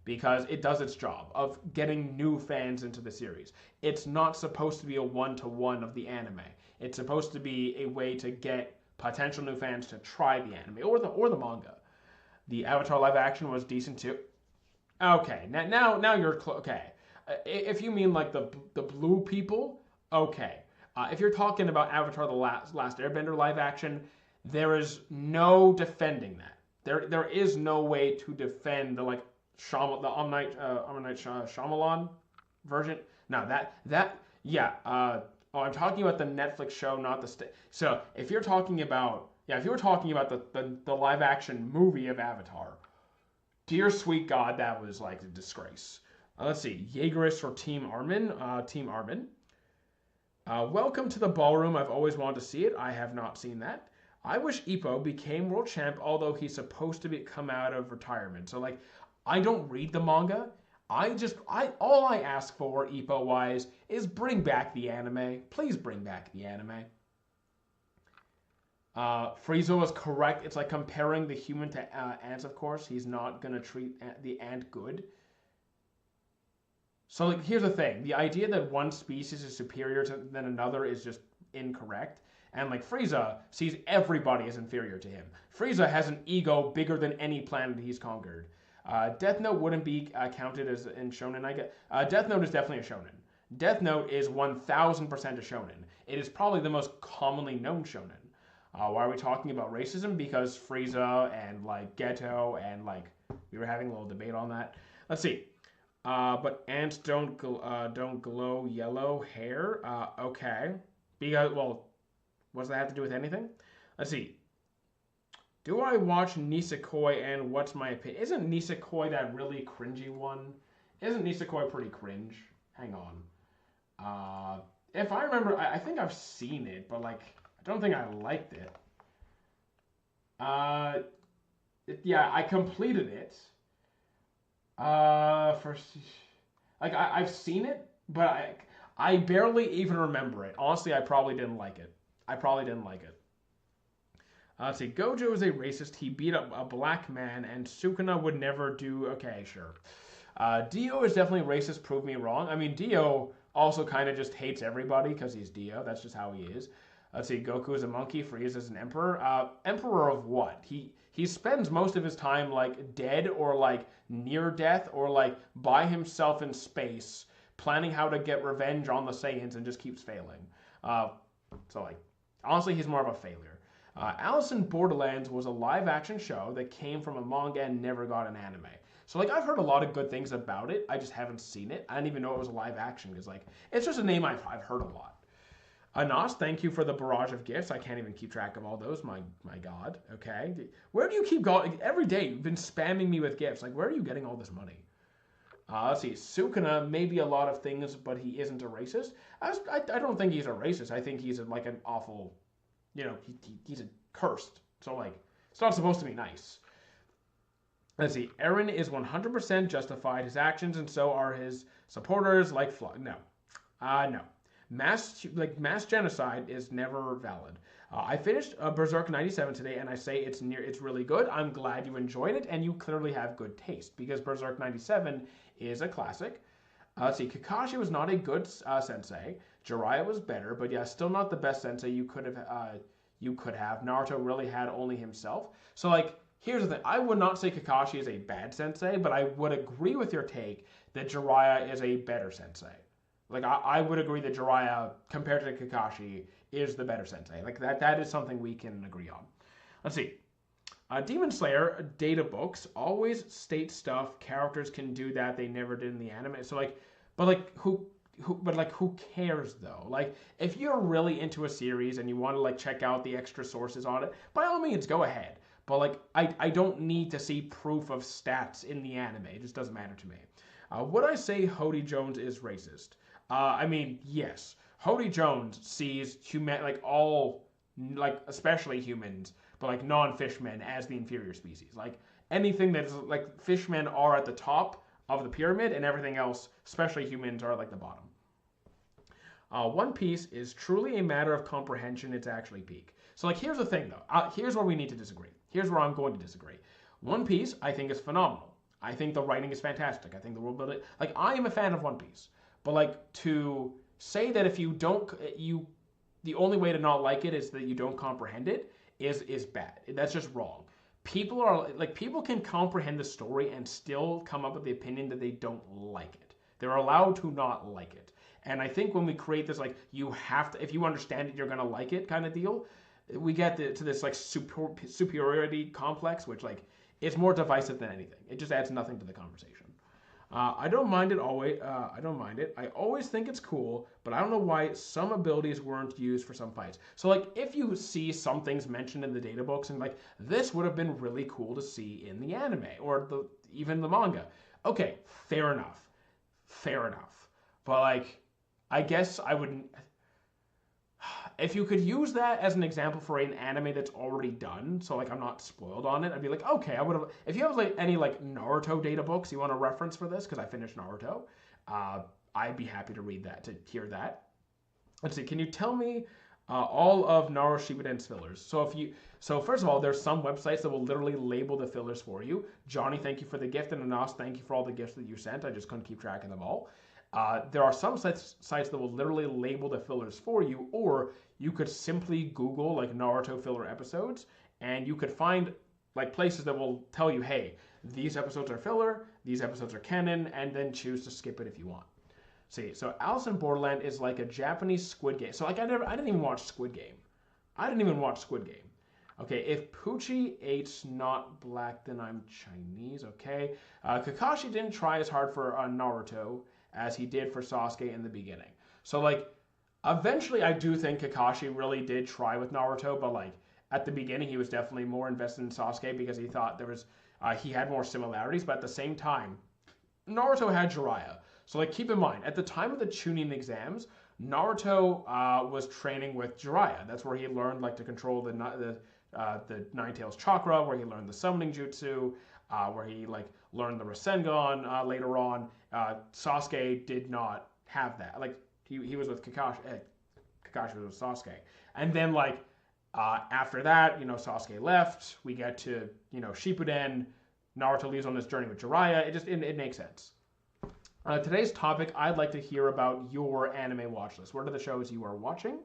because it does its job of getting new fans into the series. It's not supposed to be a one-to-one of the anime. It's supposed to be a way to get potential new fans to try the anime or the manga. The Avatar live action was decent too. Okay, now you're okay. If you mean like the blue people, okay. If you're talking about Avatar: The Last Airbender live action, there is no defending that. There is no way to defend the like the M. Night Shyamalan version. No, yeah. Oh, I'm talking about the Netflix show, not the So if you're talking about if you were talking about the live action movie of Avatar, dear sweet God, that was like a disgrace. Let's see, Jaegerist or Team Armin? Team Armin. Welcome to the ballroom. I've always wanted to see it. I have not seen that. I wish Ippo became world champ, although he's supposed to come out of retirement. So like, I don't read the manga. All I ask for, Ippo wise, is bring back the anime. Please bring back the anime. Frieza was correct. It's like comparing the human to ants, of course. He's not going to treat the ant good. So like, here's the thing. The idea that one species is superior than another is just incorrect. And like, Frieza sees everybody as inferior to him. Frieza has an ego bigger than any planet he's conquered. Death Note wouldn't be counted as in shonen, I guess. Death Note is definitely a shonen. Death Note is 1000% a shonen. It is probably the most commonly known shonen. Why are we talking about racism? Because Frieza and like Geto and like we were having a little debate on that. Let's see. But ants don't glow yellow hair. Okay. Because well, what does that have to do with anything? Let's see. Do I watch Nisekoi and what's my opinion? Isn't Nisekoi that really cringy one? Isn't Nisekoi pretty cringe? Hang on. If I remember, I think I've seen it, but like, I don't think I liked it. Yeah, I completed it. First, like I've seen it, but I barely even remember it. Honestly, I probably didn't like it. Let's see. Gojo is a racist. He beat up a black man, and Sukuna would never do. Okay, sure. Dio is definitely racist. Prove me wrong. I mean, Dio also kind of just hates everybody because he's Dio. That's just how he is. Let's see. Goku is a monkey. Frieza is an emperor. Emperor of what? He spends most of his time like dead or like near death or like by himself in space, planning how to get revenge on the Saiyans and just keeps failing. So like, honestly, he's more of a failure. Alice in Borderlands was a live-action show that came from a manga and never got an anime. So like, I've heard a lot of good things about it. I just haven't seen it. I didn't even know it was a live-action because like, it's just a name I've heard a lot. Anas, thank you for the barrage of gifts. I can't even keep track of all those. My God. Okay, where do you keep going? Every day you've been spamming me with gifts. Like, where are you getting all this money? Let's see. Sukuna may be a lot of things, but he isn't a racist. I don't think he's a racist. I think he's like an awful. You know, he's a cursed. So, like, it's not supposed to be nice. Let's see. Eren is 100% justified. His actions, and so are his supporters, like Flood. No. No. Mass genocide is never valid. I finished Berserk 97 today, and I say it's really good. I'm glad you enjoyed it, and you clearly have good taste, because Berserk 97 is a classic. Let's see. Kakashi was not a good sensei. Jiraiya was better, but yeah, still not the best sensei you could have you could have. Naruto really had only himself. So like, here's the thing. I would not say Kakashi is a bad sensei, but I would agree with your take that Jiraiya is a better sensei. Like I would agree that Jiraiya compared to Kakashi is the better sensei. Like that is something we can agree on. Let's see. Demon Slayer data books always state stuff characters can do that they never did in the anime. So like, who cares though? Like if you're really into a series and you want to like check out the extra sources on it, by all means go ahead. But like I don't need to see proof of stats in the anime. It just doesn't matter to me. Would I say Hody Jones is racist? I mean, yes. Hody Jones sees especially humans, but like non-fishmen as the inferior species. Like anything that is like fishmen are at the top of the pyramid, and everything else, especially humans, are like the bottom. One Piece is truly a matter of comprehension. It's actually peak. So like here's the thing though. Here's where we need to disagree. Here's where I'm going to disagree. One Piece I think is phenomenal. I think the writing is fantastic. I think the world building, like I am a fan of One Piece. But like to say that if you don't, the only way to not like it is that you don't comprehend it is bad. That's just wrong. People can comprehend the story and still come up with the opinion that they don't like it. They're allowed to not like it. And I think when we create this like you have to, if you understand it, you're gonna like it kind of deal, we get to this like superiority complex, which like is more divisive than anything. It just adds nothing to the conversation. I don't mind it always. I don't mind it. I always think it's cool, but I don't know why some abilities weren't used for some fights. So like, if you see some things mentioned in the data books and like this would have been really cool to see in the anime or even the manga. Okay, fair enough, fair enough. But like, I guess I wouldn't. If you could use that as an example for an anime that's already done, so like I'm not spoiled on it, I'd be like, okay, I would have. If you have like any like Naruto data books you want to reference for this, because I finished Naruto, I'd be happy to read that, to hear that. Let's see, can you tell me all of Naruto Shippuden's fillers? So first of all, there's some websites that will literally label the fillers for you. Johnny, thank you for the gift, and Anas, thank you for all the gifts that you sent. I just couldn't keep track of them all. There are some sites that will literally label the fillers for you, or you could simply Google like Naruto filler episodes, and you could find like places that will tell you, hey, these episodes are filler, these episodes are canon, and then choose to skip it if you want. See, so Alice in Borderland is like a Japanese Squid Game. So like I didn't even watch Squid Game. Okay, if Poochie 8's not black, then I'm Chinese. Okay, Kakashi didn't try as hard for Naruto as he did for Sasuke in the beginning. So like, eventually I do think Kakashi really did try with Naruto, but like at the beginning he was definitely more invested in Sasuke because he thought he had more similarities, but at the same time, Naruto had Jiraiya. So like keep in mind, at the time of the Chunin exams, Naruto was training with Jiraiya. That's where he learned like to control the Nine Tails chakra, where he learned the summoning jutsu, where he like learned the Rasengan later on. Sasuke did not have that. Like he was with Kakashi. Kakashi was with Sasuke, and then like after that, Sasuke left. We get to Shippuden. Naruto leaves on this journey with Jiraiya. It makes sense. Today's topic, I'd like to hear about your anime watch list. What are the shows you are watching?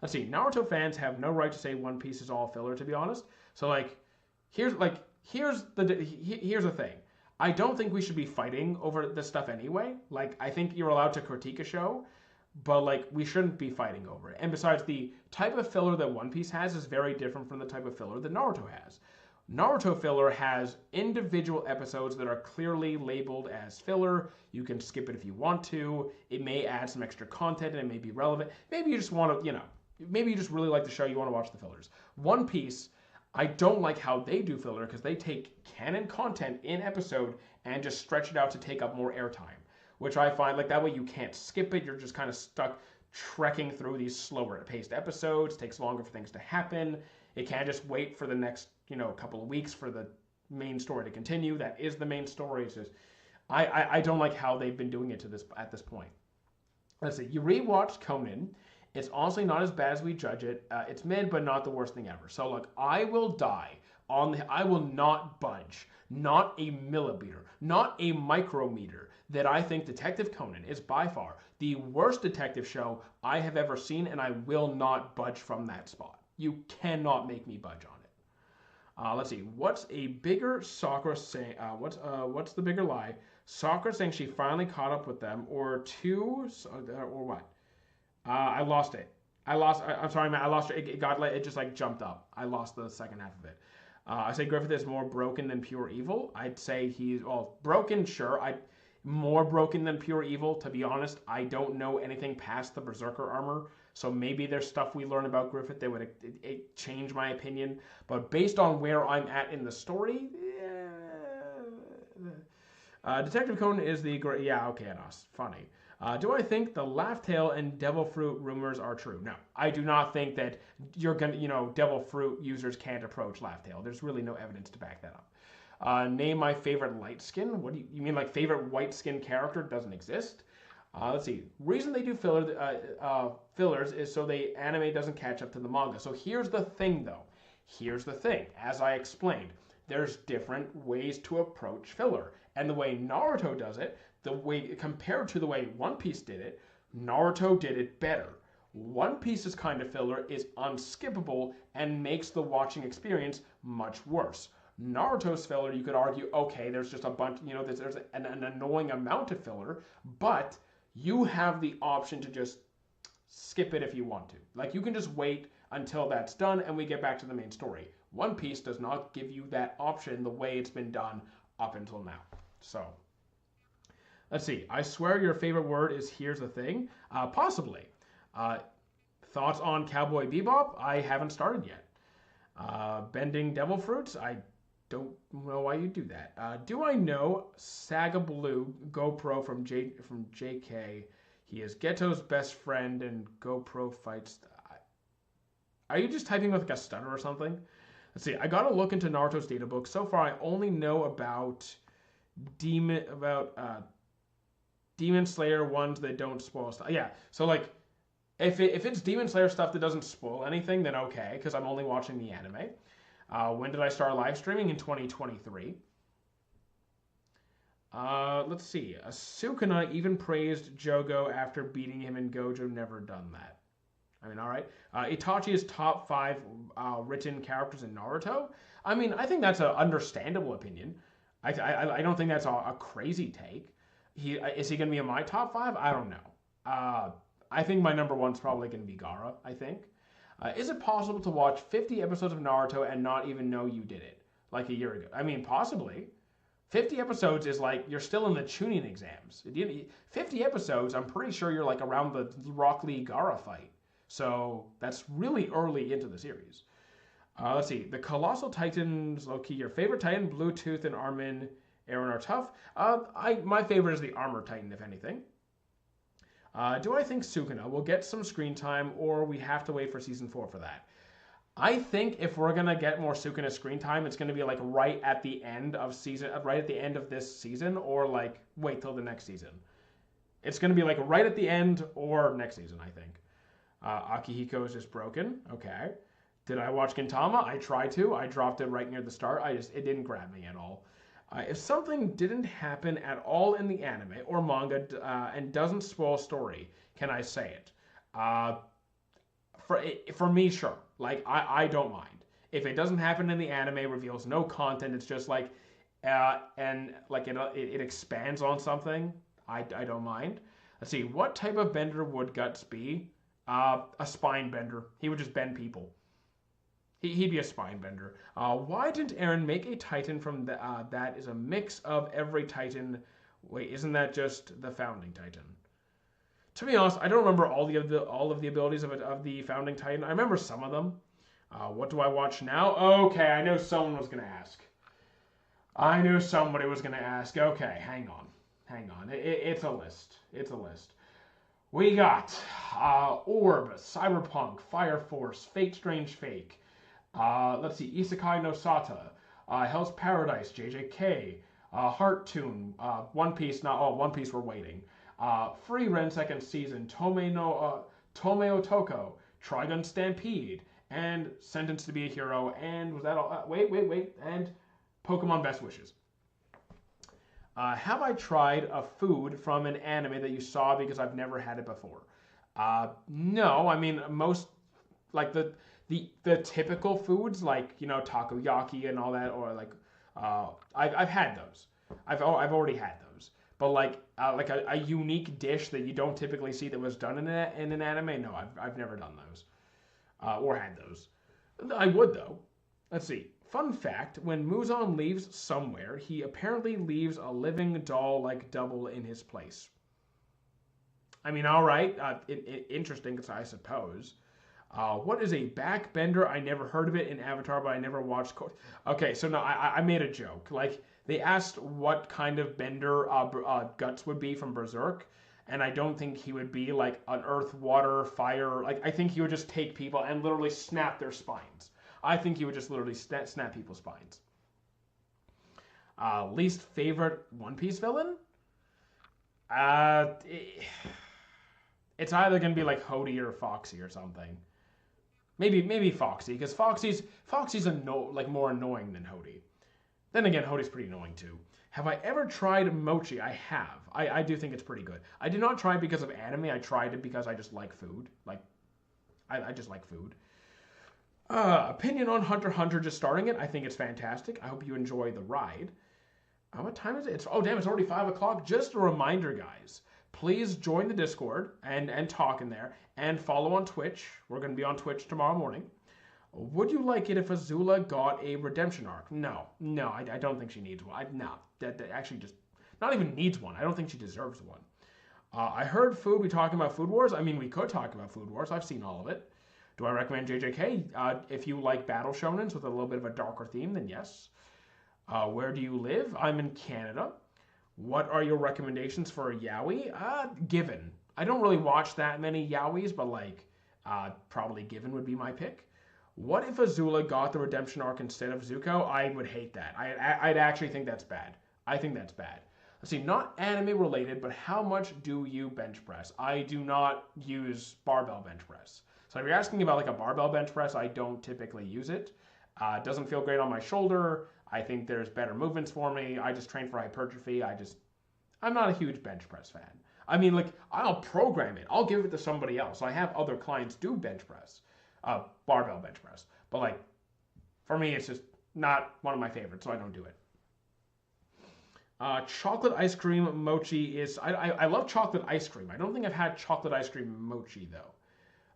Let's see. Naruto fans have no right to say One Piece is all filler, to be honest. So like, here's the thing. I don't think we should be fighting over this stuff anyway. Like, I think you're allowed to critique a show, but like, we shouldn't be fighting over it. And besides, the type of filler that One Piece has is very different from the type of filler that Naruto has. Naruto filler has individual episodes that are clearly labeled as filler. You can skip it if you want to. It may add some extra content and it may be relevant. Maybe you just want to, maybe you just really like the show, you want to watch the fillers. One Piece, I don't like how they do filler because they take canon content in episode and just stretch it out to take up more airtime, which I find like that way you can't skip it. You're just kind of stuck trekking through these slower paced episodes. It takes longer for things to happen. It can't just wait for the next, couple of weeks for the main story to continue. That is the main story. It's just, I don't like how they've been doing it at this point. Let's see. You rewatched Conan. It's honestly not as bad as we judge it. It's mid, but not the worst thing ever. So look, I will die I will not budge, not a millimeter, not a micrometer, that I think Detective Conan is by far the worst detective show I have ever seen, and I will not budge from that spot. You cannot make me budge on it. Let's see. What's a bigger Sakura saying? What's the bigger lie? Sakura saying she finally caught up with them, or two, or what? I lost it. I'm sorry, man. I lost it. It got like it just like jumped up. I lost the second half of it. I say Griffith is more broken than pure evil. I'd say he's broken. Sure, I more broken than pure evil. To be honest, I don't know anything past the Berserker armor. So maybe there's stuff we learn about Griffith that would change my opinion. But based on where I'm at in the story, Detective Conan is the great. Yeah, okay, Anas. Funny. Do I think the Laugh Tale and Devil Fruit rumors are true? No, I do not think that you're gonna, Devil Fruit users can't approach Laugh Tale. There's really no evidence to back that up. Name my favorite light skin. What do you mean, like favorite white skin character doesn't exist? Let's see. Reason they do fillers is so the anime doesn't catch up to the manga. So here's the thing, though. Here's the thing. As I explained, there's different ways to approach filler, and the way Naruto does it, compared to the way One Piece did it, Naruto did it better. One Piece's kind of filler is unskippable and makes the watching experience much worse. Naruto's filler, you could argue, okay, there's just a bunch, there's an annoying amount of filler, but you have the option to just skip it if you want to. Like, you can just wait until that's done and we get back to the main story. One Piece does not give you that option the way it's been done up until now. So, let's see. I swear your favorite word is here's the thing. Possibly. Thoughts on Cowboy Bebop? I haven't started yet. Bending Devil Fruits? I don't know why you do that. Do I know Saga Blue GoPro from JK? He is Geto's best friend and GoPro fights. Are you just typing with like a stutter or something? Let's see. I gotta look into Naruto's data book. So far, I only know about Demon Slayer ones that don't spoil stuff. Yeah. So like, if it's Demon Slayer stuff that doesn't spoil anything, then okay, because I'm only watching the anime. When did I start live streaming? In 2023. Let's see. Sukuna even praised Jogo after beating him in Gojo. Never done that. I mean, all right. Itachi is top 5 written characters in Naruto. I mean, I think that's an understandable opinion. I don't think that's a crazy take. Is he going to be in my top 5? I don't know. I think my number 1's probably going to be Gaara, I think. Is it possible to watch 50 episodes of Naruto and not even know you did it? Like a year ago. I mean, possibly. 50 episodes is like, you're still in the tuning exams. 50 episodes, I'm pretty sure you're like around the Rock Lee Gaara fight. So that's really early into the series. Let's see. The Colossal Titans, low-key, your favorite Titan, Bluetooth and Armin Aaron are tough. My favorite is the Armor Titan, if anything. Do I think Sukuna will get some screen time, or we have to wait for season 4 for that? I think if we're gonna get more Sukuna screen time, it's gonna be like right at the end of this season, or like wait till the next season. It's gonna be like right at the end or next season, I think. Akihiko is just broken. Okay. Did I watch Gintama? I tried to. I dropped it right near the start. It didn't grab me at all. If something didn't happen at all in the anime or manga and doesn't spoil story, can I say it? For me, sure. Like, I don't mind. If it doesn't happen in the anime, reveals no content, it's just like, and like it expands on something, I don't mind. Let's see, what type of bender would Guts be? A spine bender. He would just bend people. He'd be a spine bender. Why didn't Eren make a Titan from that is a mix of every Titan? Wait, isn't that just the founding Titan? To be honest, I don't remember all of the abilities of the founding Titan. I remember some of them. What do I watch now? Okay, I know someone was gonna ask. I knew somebody was gonna ask. Okay, hang on. It's a list. We got Orb, Cyberpunk, Fire Force, Fate Strange Fake. Let's see, Isekai no Sata, Hell's Paradise, JJK, Heart Tune, One Piece. One Piece. We're waiting. Free Ren second season, Tomeo Toko, Trigun Stampede, and Sentenced to be a Hero. And was that all? Wait. And Pokemon Best Wishes. Have I tried a food from an anime that you saw because I've never had it before? No, I mean most like the the typical foods like takoyaki and all that, or like I've had those. I've already had those. But like a unique dish that you don't typically see that was done in an anime, no, I've never done those or had those. I would though. Let's see. Fun fact: when Muzan leaves somewhere, he apparently leaves a living doll-like double in his place. I mean, all right, interesting, I suppose. What is a backbender? I never heard of it in Avatar, but I never watched. Okay, so no, I made a joke. Like they asked what kind of bender Guts would be from Berserk, and I don't think he would be like an earth, water, fire. Like I think he would just take people and literally snap their spines. I think he would just literally snap people's spines. Least favorite One Piece villain? Uh, it's either gonna be like Hody or Foxy or something. Maybe Foxy, because Foxy's like more annoying than Hody. Then again, Hody's pretty annoying too. Have I ever tried mochi? I have. I do think it's pretty good. I did not try it because of anime. I tried it because I just like food. Like, I just like food. Opinion on Hunter x Hunter just starting it. I think it's fantastic. I hope you enjoy the ride. What time is it? Oh, damn, it's already 5 o'clock. Just a reminder, guys. Please join the Discord and talk in there. And follow on Twitch. We're going to be on Twitch tomorrow morning. Would you like it if Azula got a redemption arc? No, I don't think she needs one. That actually just not even needs one. I don't think she deserves one. I heard we talking about Food Wars. I mean, we could talk about Food Wars. I've seen all of it. Do I recommend JJK? If you like battle shonens with a little bit of a darker theme, then yes. Where do you live? I'm in Canada. What are your recommendations for a yaoi? Given. I don't really watch that many yaois, but like probably Given would be my pick. What if Azula got the redemption arc instead of Zuko? I would hate that. I'd actually think that's bad. I think that's bad. Let's see, not anime related, but how much do you bench press? I do not use barbell bench press. So if you're asking about like a barbell bench press, I don't typically use it. It doesn't feel great on my shoulder. I think there's better movements for me. I just train for hypertrophy. I'm not a huge bench press fan. I mean, like, I'll program it. I'll give it to somebody else. I have other clients do bench press, barbell bench press. But like, for me, it's just not one of my favorites, so I don't do it. Chocolate ice cream mochi is, I love chocolate ice cream. I don't think I've had chocolate ice cream mochi though.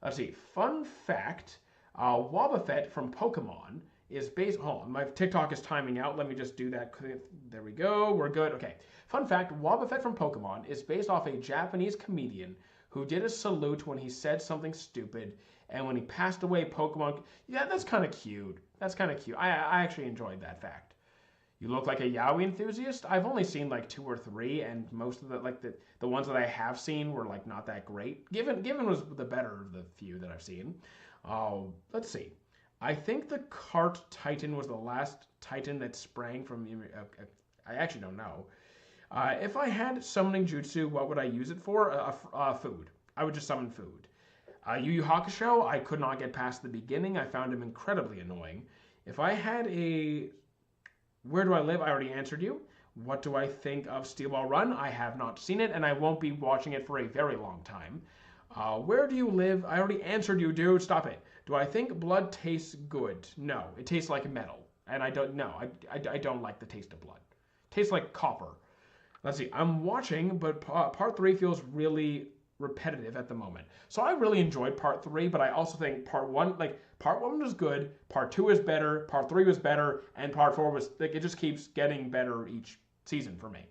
Let's see, fun fact, Wobbuffet from Pokemon is based, hold on, my TikTok is timing out. Let me just do that. There we go, we're good. Okay, fun fact, Wobbuffet from Pokemon is based off a Japanese comedian who did a salute when he said something stupid, and when he passed away, Pokemon, yeah, that's kind of cute. That's kind of cute. I actually enjoyed that fact. You look like a yaoi enthusiast. I've only seen like 2 or 3, and most of the ones that I have seen were like not that great. Given was the better of the few that I've seen. Let's see. I think the Cart Titan was the last Titan that sprang from. I actually don't know. If I had summoning jutsu, what would I use it for? Food. I would just summon food. Yu Yu Hakusho, I could not get past the beginning. I found him incredibly annoying. If I had a Where do I live? I already answered you. What do I think of Steel Ball Run? I have not seen it, and I won't be watching it for a very long time. Where do you live? I already answered you, dude. Stop it. Do I think blood tastes good? No. It tastes like metal, and I don't know. I don't like the taste of blood. It tastes like copper. Let's see. I'm watching, but part 3 feels really repetitive at the moment. So I really enjoyed part 3, but I also think part 1 was good, part 2 is better, part 3 was better, and part 4 was like, it just keeps getting better each season for me.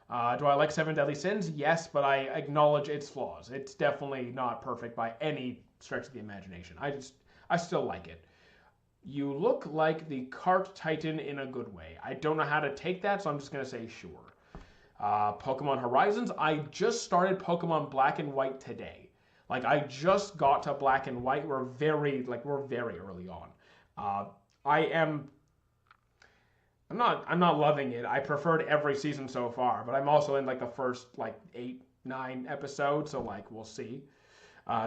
Do I like Seven Deadly Sins? Yes, but I acknowledge its flaws. It's definitely not perfect by any stretch of the imagination. I still like it. You look like the Cart Titan in a good way. I don't know how to take that, so I'm just gonna say sure. Pokemon Horizons. I just started Pokemon Black and White today. Like I just got to Black and White. We're very early on. I'm not loving it. I preferred every season so far, but I'm also in like the first like 8, 9 episodes, so like we'll see.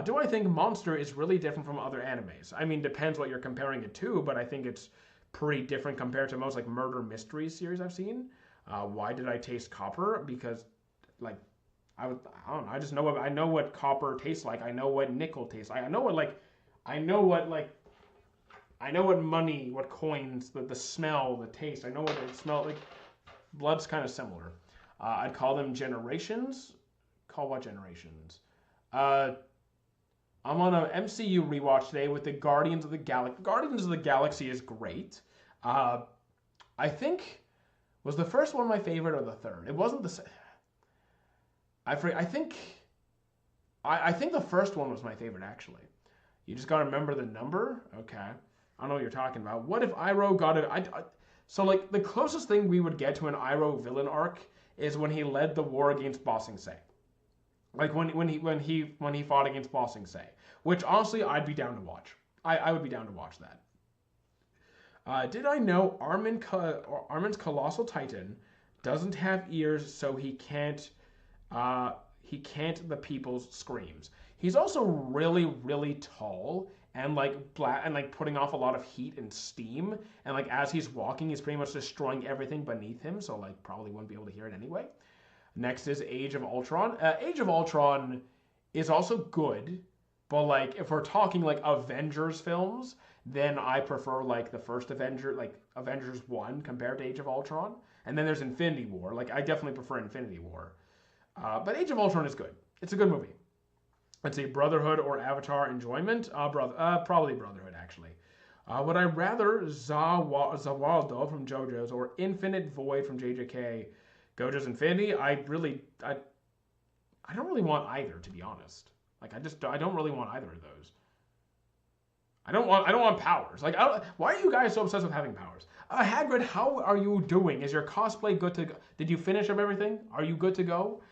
Do I think Monster is really different from other animes? I mean, depends what you're comparing it to, but I think it's pretty different compared to most like murder mystery series I've seen. Why did I taste copper? Because like I don't know. I know what copper tastes like. I know what nickel tastes like. I know what like I know what like I know what money, what coins, the smell, the taste. I know what it smells like. Blood's kind of similar. I'd call them generations. Call what generations? Uh, I'm on an MCU rewatch today with the Guardians of the Galaxy. Guardians of the Galaxy is great. Uh, I think was the first one my favorite or the third. It wasn't the. I think. I think the first one was my favorite actually. You just gotta remember the number. Okay, I don't know what you're talking about. What if Iroh got it? So like the closest thing we would get to an Iroh villain arc is when he led the war against Ba Sing Se. Like when he fought against Ba Sing Se, which honestly I'd be down to watch. I would be down to watch that. Did I know Armin's colossal titan doesn't have ears, so he can't the people's screams. He's also really really tall and like black and like putting off a lot of heat and steam, and like as he's walking, he's pretty much destroying everything beneath him. So like probably wouldn't be able to hear it anyway. Next is Age of Ultron. Age of Ultron is also good, but like if we're talking like Avengers films, then I prefer like the first Avenger, like Avengers 1 compared to Age of Ultron. And then there's Infinity War. Like I definitely prefer Infinity War. But Age of Ultron is good. It's a good movie. Let's say Brotherhood or Avatar enjoyment. Probably Brotherhood actually. Would I rather Zawaldo from JoJo's or Infinite Void from JJK? Gojo's Infinity? I don't really want either, to be honest. Like I don't really want either of those. I don't want powers. Like why are you guys so obsessed with having powers? Hagrid, how are you doing? Is your cosplay good to go? Did you finish up everything? Are you good to go?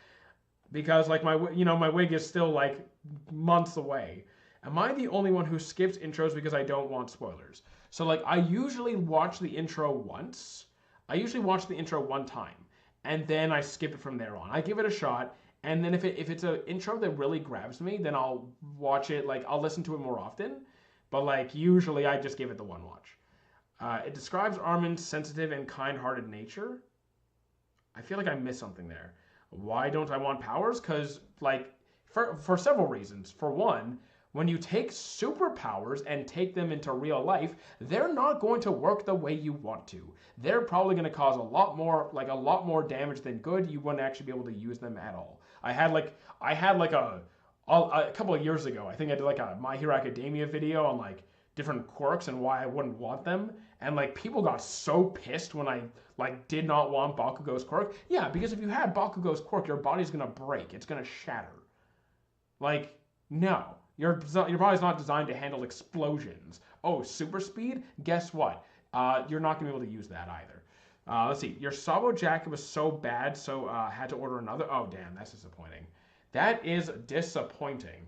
Because like my wig is still like months away. Am I the only one who skips intros because I don't want spoilers? So like I usually watch the intro once. I usually watch the intro one time, and then I skip it from there on. I give it a shot, and then if it's an intro that really grabs me, then I'll watch it. Like I'll listen to it more often. But like usually I just give it the one watch. It describes Armin's sensitive and kind-hearted nature. I feel like I missed something there. Why don't I want powers? Because like for several reasons. For one, when you take superpowers and take them into real life, they're not going to work the way you want to. They're probably going to cause a lot more damage than good. You wouldn't actually be able to use them at all. I had a couple of years ago, I think I did like a My Hero Academia video on like different quirks and why I wouldn't want them. And like people got so pissed when I like did not want Bakugo's quirk. Yeah, because if you had Bakugo's quirk, your body's gonna break. It's gonna shatter. Like, no. Your body's not designed to handle explosions. Oh, super speed? Guess what? You're not gonna be able to use that either. Let's see. Your Sabo jacket was so bad, so had to order another. Oh, damn, that's disappointing. That is disappointing.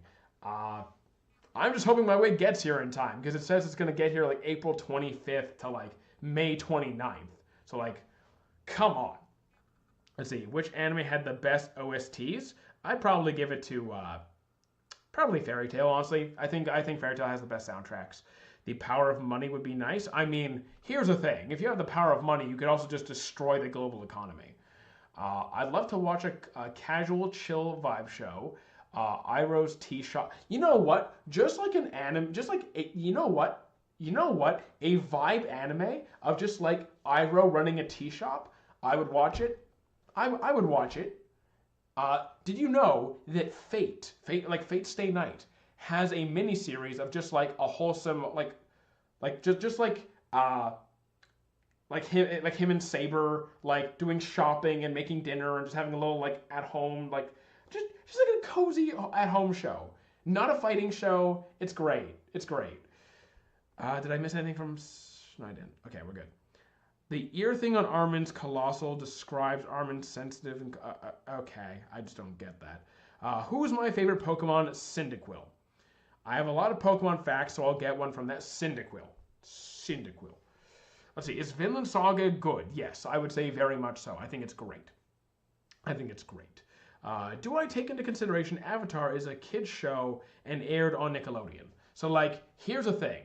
I'm just hoping my wig gets here in time because it says it's going to get here like April 25th to like May 29th. So like, come on. Let's see, which anime had the best OSTs? I'd probably give it to probably Fairy Tail, honestly. I think Fairy Tail has the best soundtracks. The power of money would be nice. I mean, here's the thing. If you have the power of money, you could also just destroy the global economy. I'd love to watch a casual, chill vibe show. Iroh's tea shop. You know what? Just like an anime, just like you know what? You know what? A vibe anime of just like Iroh running a tea shop. I would watch it. I would watch it. Did you know that Fate Stay Night has a mini series of just like a wholesome just like him and Saber like doing shopping and making dinner and just having a little like at home like just like a cozy at home show, not a fighting show. It's great. It's great. Did I miss anything from? No, I didn't. Okay, we're good. The ear thing on Armin's colossal describes Armin's sensitive and okay, I just don't get that. Who is my favorite Pokemon? Cyndaquil. I have a lot of Pokemon facts, so I'll get one from that. Cyndaquil. Let's see, is Vinland Saga good? Yes, I would say very much so. I think it's great. Do I take into consideration Avatar is a kid's show and aired on Nickelodeon? So like, here's the thing.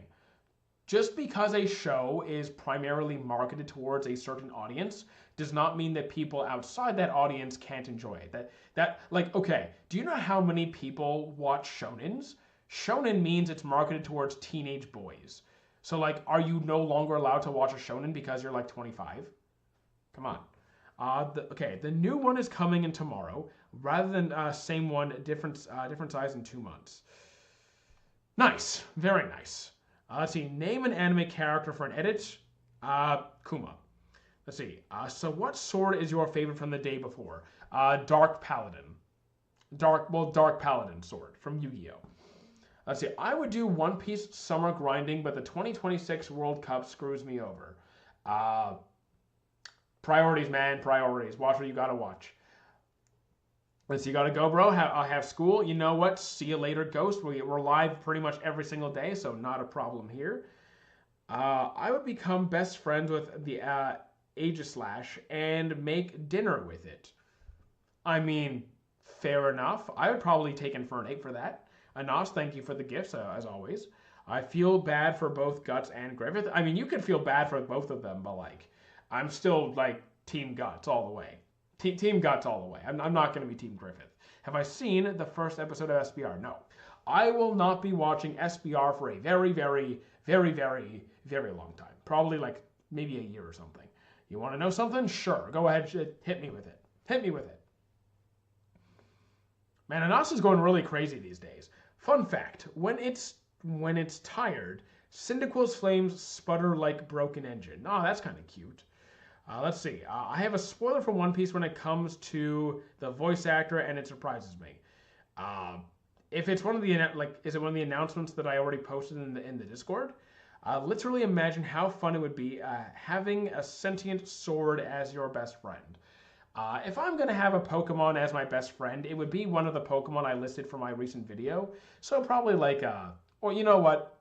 Just because a show is primarily marketed towards a certain audience does not mean that people outside that audience can't enjoy it. That like, okay, do you know how many people watch shonens? Shonen means it's marketed towards teenage boys. So like, are you no longer allowed to watch a shonen because you're like 25? Come on. Okay, the new one is coming in tomorrow, rather than same one, different size in 2 months. Nice, very nice. Let's see. Name an anime character for an edit. Kuma. Let's see. So what sword is your favorite from the day before? Dark Paladin. Dark Paladin sword from Yu-Gi-Oh. Let's see. I would do One Piece summer grinding, but the 2026 World Cup screws me over. Priorities, man. Priorities. Watch what you gotta watch. Let's see. You gotta go, bro. I have school. You know what? See you later, Ghost. We're live pretty much every single day, so not a problem here. I would become best friends with the Aegislash and make dinner with it. I mean, fair enough. I would probably take Infernape for that. Anas, thank you for the gifts, as always. I feel bad for both Guts and Griffith. I mean, you could feel bad for both of them, but like, I'm still like Team Guts all the way. Team Guts all the way. I'm not going to be Team Griffith. Have I seen the first episode of SBR? No. I will not be watching SBR for a very, very, very, very, very long time. Probably like maybe a year or something. You want to know something? Sure. Go ahead. Hit me with it. Hit me with it. Man, Anas is going really crazy these days. Fun fact, when it's tired, Cyndaquil's flames sputter like broken engine. Oh, that's kind of cute. Let's see. I have a spoiler for One Piece when it comes to the voice actor, and it surprises me. If it's one of the is it one of the announcements that I already posted in the Discord? Literally imagine how fun it would be having a sentient sword as your best friend. If I'm going to have a Pokemon as my best friend, it would be one of the Pokemon I listed for my recent video. So probably like, or you know what?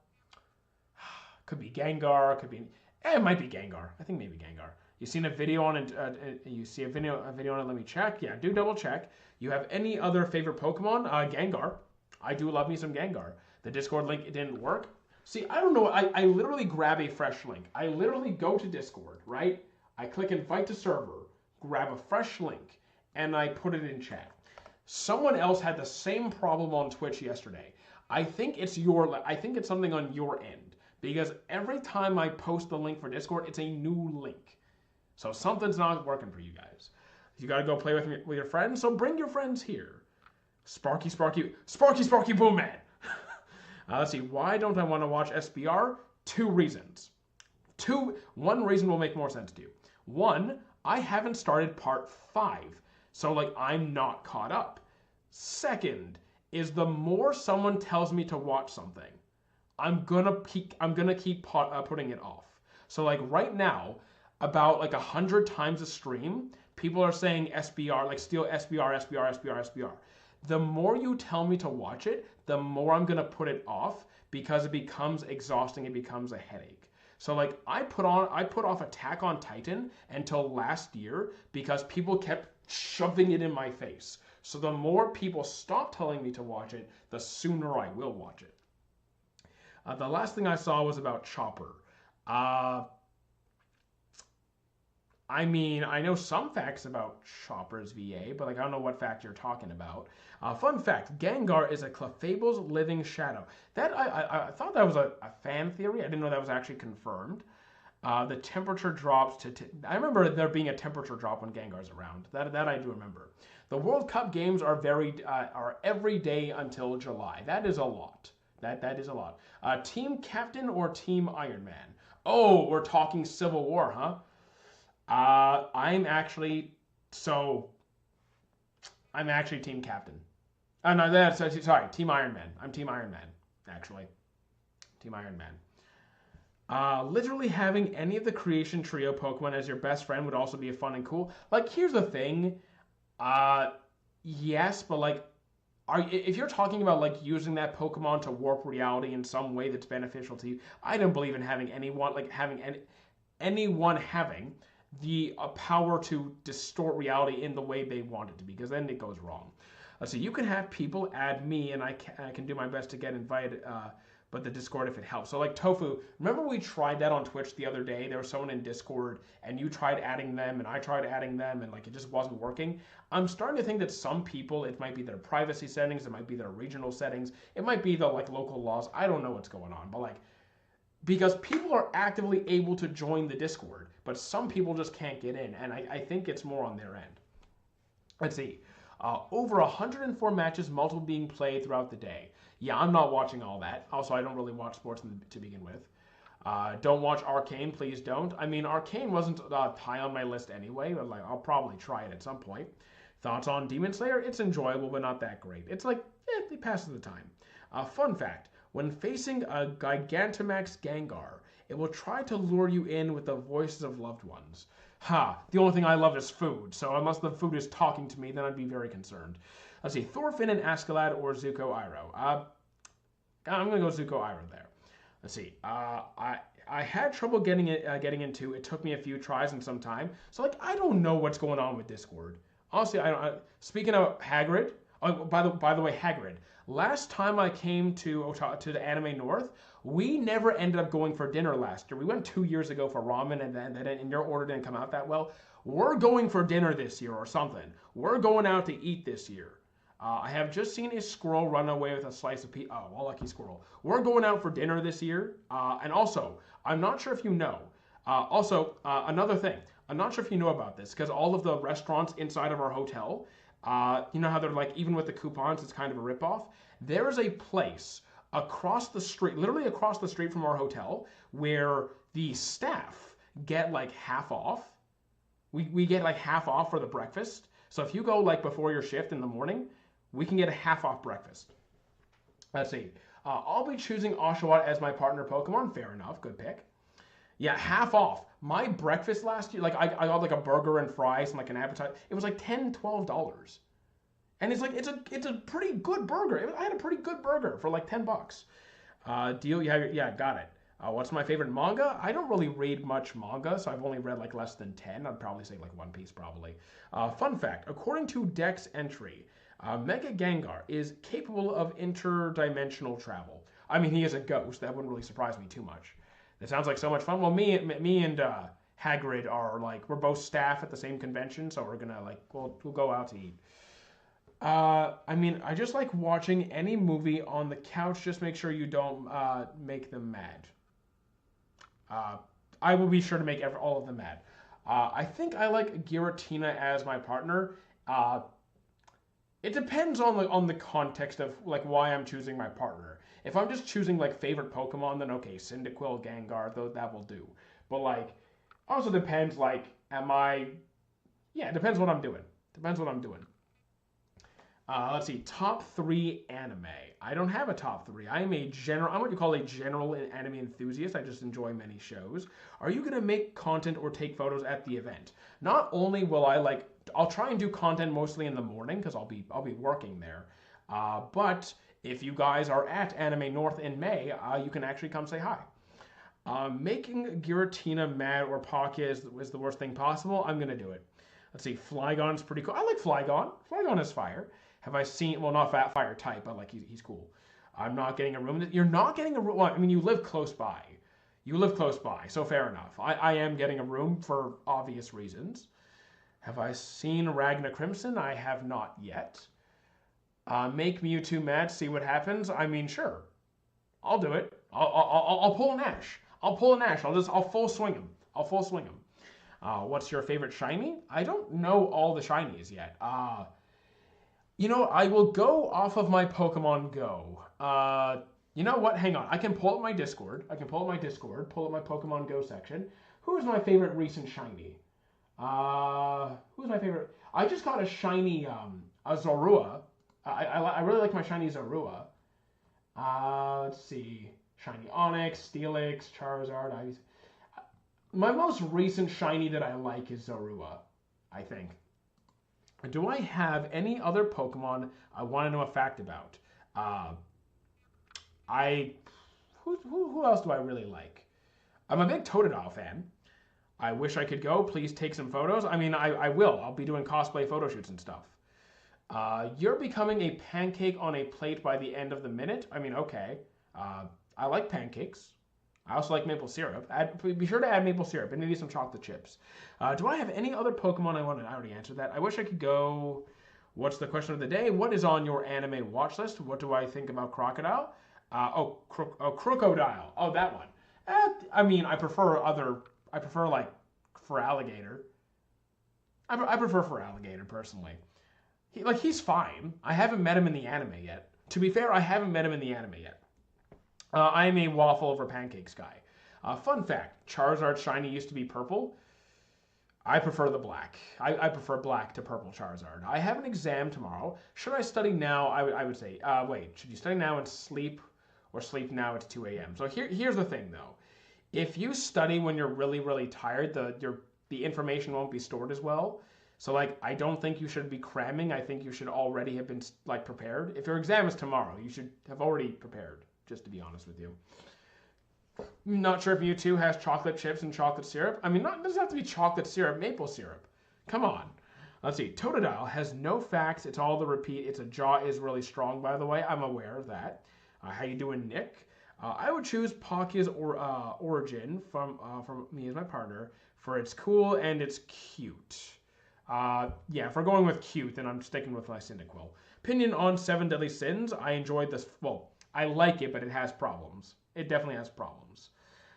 Could be Gengar, could be, it might be Gengar. I think maybe Gengar. You seen a video on it, you see a video on it, let me check. Yeah, do double check. You have any other favorite Pokemon? Gengar. I do love me some Gengar. The Discord link, it didn't work. See, I don't know, I literally grab a fresh link. I literally go to Discord, right? I click invite to server, grab a fresh link, and I put it in chat. Someone else had the same problem on Twitch yesterday. I think it's something on your end, because every time I post the link for Discord, it's a new link. So something's not working for you guys. You gotta go play with your friends, so bring your friends here. Sparky Boom Man. Let's see, why don't I want to watch SBR? 2 reasons. One reason will make more sense to you. 1, I haven't started part 5, so like I'm not caught up. 2nd is the more someone tells me to watch something, I'm gonna keep putting it off. So like right now, about like 100 times a stream, people are saying SBR, like still SBR. The more you tell me to watch it, the more I'm gonna put it off because it becomes exhausting, it becomes a headache. So like I put off Attack on Titan until last year because people kept shoving it in my face. So the more people stop telling me to watch it, the sooner I will watch it. The last thing I saw was about Chopper. I mean, I know some facts about Chopper's VA, but like I don't know what fact you're talking about. Fun fact, Gengar is a Clefable's living shadow. That I thought that was a fan theory. I didn't know that was actually confirmed. The temperature drops to... I remember there being a temperature drop when Gengar's around. That I do remember. The World Cup games are every day until July. That is a lot. That is a lot. Team Captain or Team Iron Man? Oh, we're talking Civil War, huh? I'm actually Team Captain. No, sorry, Team Iron Man. I'm Team Iron Man, actually. Team Iron Man. Literally having any of the Creation Trio Pokemon as your best friend would also be fun and cool. Like, here's the thing. Yes, but like, if you're talking about like using that Pokemon to warp reality in some way that's beneficial to you, I don't believe in having anyone having the power to distort reality in the way they want it to be, because then it goes wrong. So you can have people add me, and I can do my best to get invited but the Discord if it helps. So like Tofu, remember we tried that on Twitch the other day? There was someone in Discord and you tried adding them and I tried adding them and like it just wasn't working. I'm starting to think that some people, it might be their privacy settings, it might be their regional settings, it might be the like local laws. I don't know what's going on, but like because people are actively able to join the Discord, but some people just can't get in, and I think it's more on their end. Let's see. Over 104 matches, multiple being played throughout the day. Yeah, I'm not watching all that. Also, I don't really watch sports to begin with. Don't watch Arcane, please don't. I mean, Arcane wasn't high on my list anyway, but like I'll probably try it at some point. Thoughts on Demon Slayer? It's enjoyable, but not that great. It's like, it passes the time. Fun fact, when facing a Gigantamax Gengar, it will try to lure you in with the voices of loved ones. Ha, the only thing I love is food, so unless the food is talking to me, then I'd be very concerned. Let's see, Thorfinn and Askeladd or Zuko Iroh? I'm going to go Zuko Iroh there. Let's see, I had trouble getting into. It took me a few tries and some time. So, like, I don't know what's going on with Discord. Honestly, speaking of Hagrid, by the way, Hagrid, last time I came to the Anime North, we never ended up going for dinner last year. We went 2 years ago for ramen, and your order didn't come out that well. We're going for dinner this year or something. We're going out to eat this year. I have just seen a squirrel run away with a slice of pizza. Oh, well, lucky squirrel. We're going out for dinner this year. And also, I'm not sure if you know. Another thing. I'm not sure if you know about this, because all of the restaurants inside of our hotel, you know how they're like, even with the coupons, it's kind of a ripoff? There is a place across the street, literally across the street from our hotel, where the staff get like half off. We get like half off for the breakfast. So if you go like before your shift in the morning, we can get a half off breakfast. Let's see. I'll be choosing Oshawott as my partner Pokemon. Fair enough. Good pick. Yeah, half off. My breakfast last year, like I got like a burger and fries and like an appetizer. It was like $10, $12. And it's like it's a pretty good burger. I had a pretty good burger for like $10. Deal? Yeah, got it. What's my favorite manga? I don't really read much manga, so I've only read like less than 10. I'd probably say like One Piece probably. Fun fact, according to Dex entry, Mega Gengar is capable of interdimensional travel. I mean, he is a ghost. That wouldn't really surprise me too much. That sounds like so much fun. Well, me and Hagrid are like, we're both staff at the same convention, so we're gonna like, we'll go out to eat. I mean, I just like watching any movie on the couch. Just make sure you don't make them mad. I will be sure to make all of them mad. I think I like Giratina as my partner. It depends on the context of like why I'm choosing my partner. If I'm just choosing like favorite Pokemon, then okay, Cyndaquil, Gengar, though that will do. But like, also depends like, it depends what I'm doing. Depends what I'm doing. Let's see, top 3 anime. I don't have a top 3. I'm what you call a general anime enthusiast. I just enjoy many shows. Are you gonna make content or take photos at the event? Not only will I'll try and do content mostly in the morning because I'll be working there. But if you guys are at Anime North in May, you can actually come say hi. Making Giratina mad or Palkia is the worst thing possible. I'm gonna do it. Let's see, Flygon's pretty cool. I like Flygon. Flygon is fire. Have I seen, well, not fire type, but like he's cool. I'm not getting a room. You're not getting a room. Well, I mean, you live close by. You live close by, so fair enough. I am getting a room for obvious reasons. Have I seen Ragna Crimson? I have not yet. Make Mewtwo mad, see what happens. I mean, sure. I'll do it. I'll pull an Ash. I'll full swing him. I'll full swing him. What's your favorite shiny? I don't know all the shinies yet. You know, I will go off of my Pokemon Go. You know what? Hang on. I can pull up my Discord. Pull up my Pokemon Go section. Who is my favorite recent shiny? Who's my favorite? I just got a shiny, a Zorua. I really like my shiny Zorua. Let's see. Shiny Onix, Steelix, Charizard. My most recent shiny that I like is Zorua, I think. Do I have any other Pokemon I want to know a fact about? Who else do I really like? I'm a big Totodile fan. I wish I could go. Please take some photos. I mean, I will. I'll be doing cosplay photo shoots and stuff. You're becoming a pancake on a plate by the end of the minute. I mean, okay. I like pancakes. I also like maple syrup. Be sure to add maple syrup and maybe some chocolate chips. Do I have any other Pokemon I want to? I already answered that. I wish I could go. What's the question of the day? What is on your anime watch list? What do I think about Crocodile? Crocodile. Oh, that one. I mean, I prefer other. I prefer like for alligator. I prefer for alligator personally. He's fine. I haven't met him in the anime yet. To be fair, I haven't met him in the anime yet. I'm a waffle over pancakes guy. Fun fact: Charizard shiny used to be purple. I prefer the black. I prefer black to purple Charizard. I have an exam tomorrow. Should I study now? I would say, wait, should you study now and sleep, or sleep now at 2 a.m.? So here's the thing though. If you study when you're really, really tired, the information won't be stored as well. So like, I don't think you should be cramming. I think you should already have been like prepared. If your exam is tomorrow, you should have already prepared, just to be honest with you. Not sure if Mewtwo has chocolate chips and chocolate syrup. I mean, it doesn't have to be chocolate syrup, maple syrup. Come on. Let's see. Totodile has no facts. It's all the repeat. Its jaw is really strong, by the way. I'm aware of that. How you doing, Nick? I would choose Palkia's origin from me as my partner for it's cool and it's cute. Yeah, if we're going with cute, then I'm sticking with my Cyndaquil. Opinion on Seven Deadly Sins. I enjoyed this. Well, I like it, but it has problems. It definitely has problems.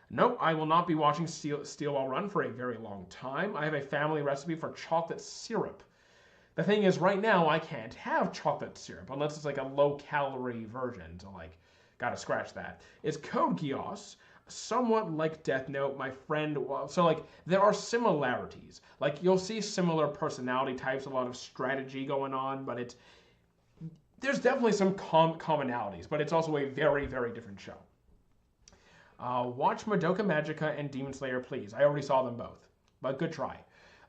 Nope, I will not be watching Steel Ball Run for a very long time. I have a family recipe for chocolate syrup. The thing is, right now, I can't have chocolate syrup unless it's like a low-calorie version. So, like, gotta scratch that. Is Code Geass somewhat like Death Note? My friend, so, like, there are similarities. Like, you'll see similar personality types, a lot of strategy going on, but there's definitely some commonalities, but it's also a very, very different show. Watch Madoka Magica and Demon Slayer, please. I already saw them both, but good try.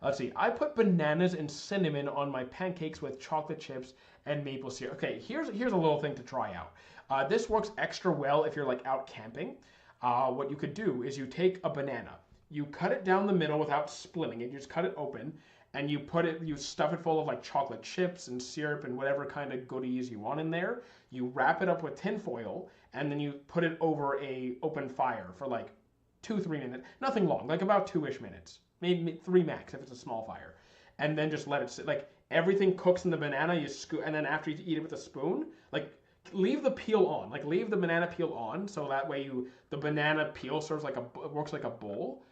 Let's see. I put bananas and cinnamon on my pancakes with chocolate chips and maple syrup. Okay, here's a little thing to try out. This works extra well if you're like out camping. What you could do is you take a banana, you cut it down the middle without splitting it. You just cut it open, and you stuff it full of like chocolate chips and syrup and whatever kind of goodies you want in there. You wrap it up with tin foil, and then you put it over a open fire for like 2-3 minutes. Nothing long, like about 2-ish minutes, maybe 3 max if it's a small fire. And then just let it sit. Like everything cooks in the banana, you scoop, and then after you eat it with a spoon, like leave the peel on, like leave the banana peel on, so that way the banana peel serves like works like a bowl.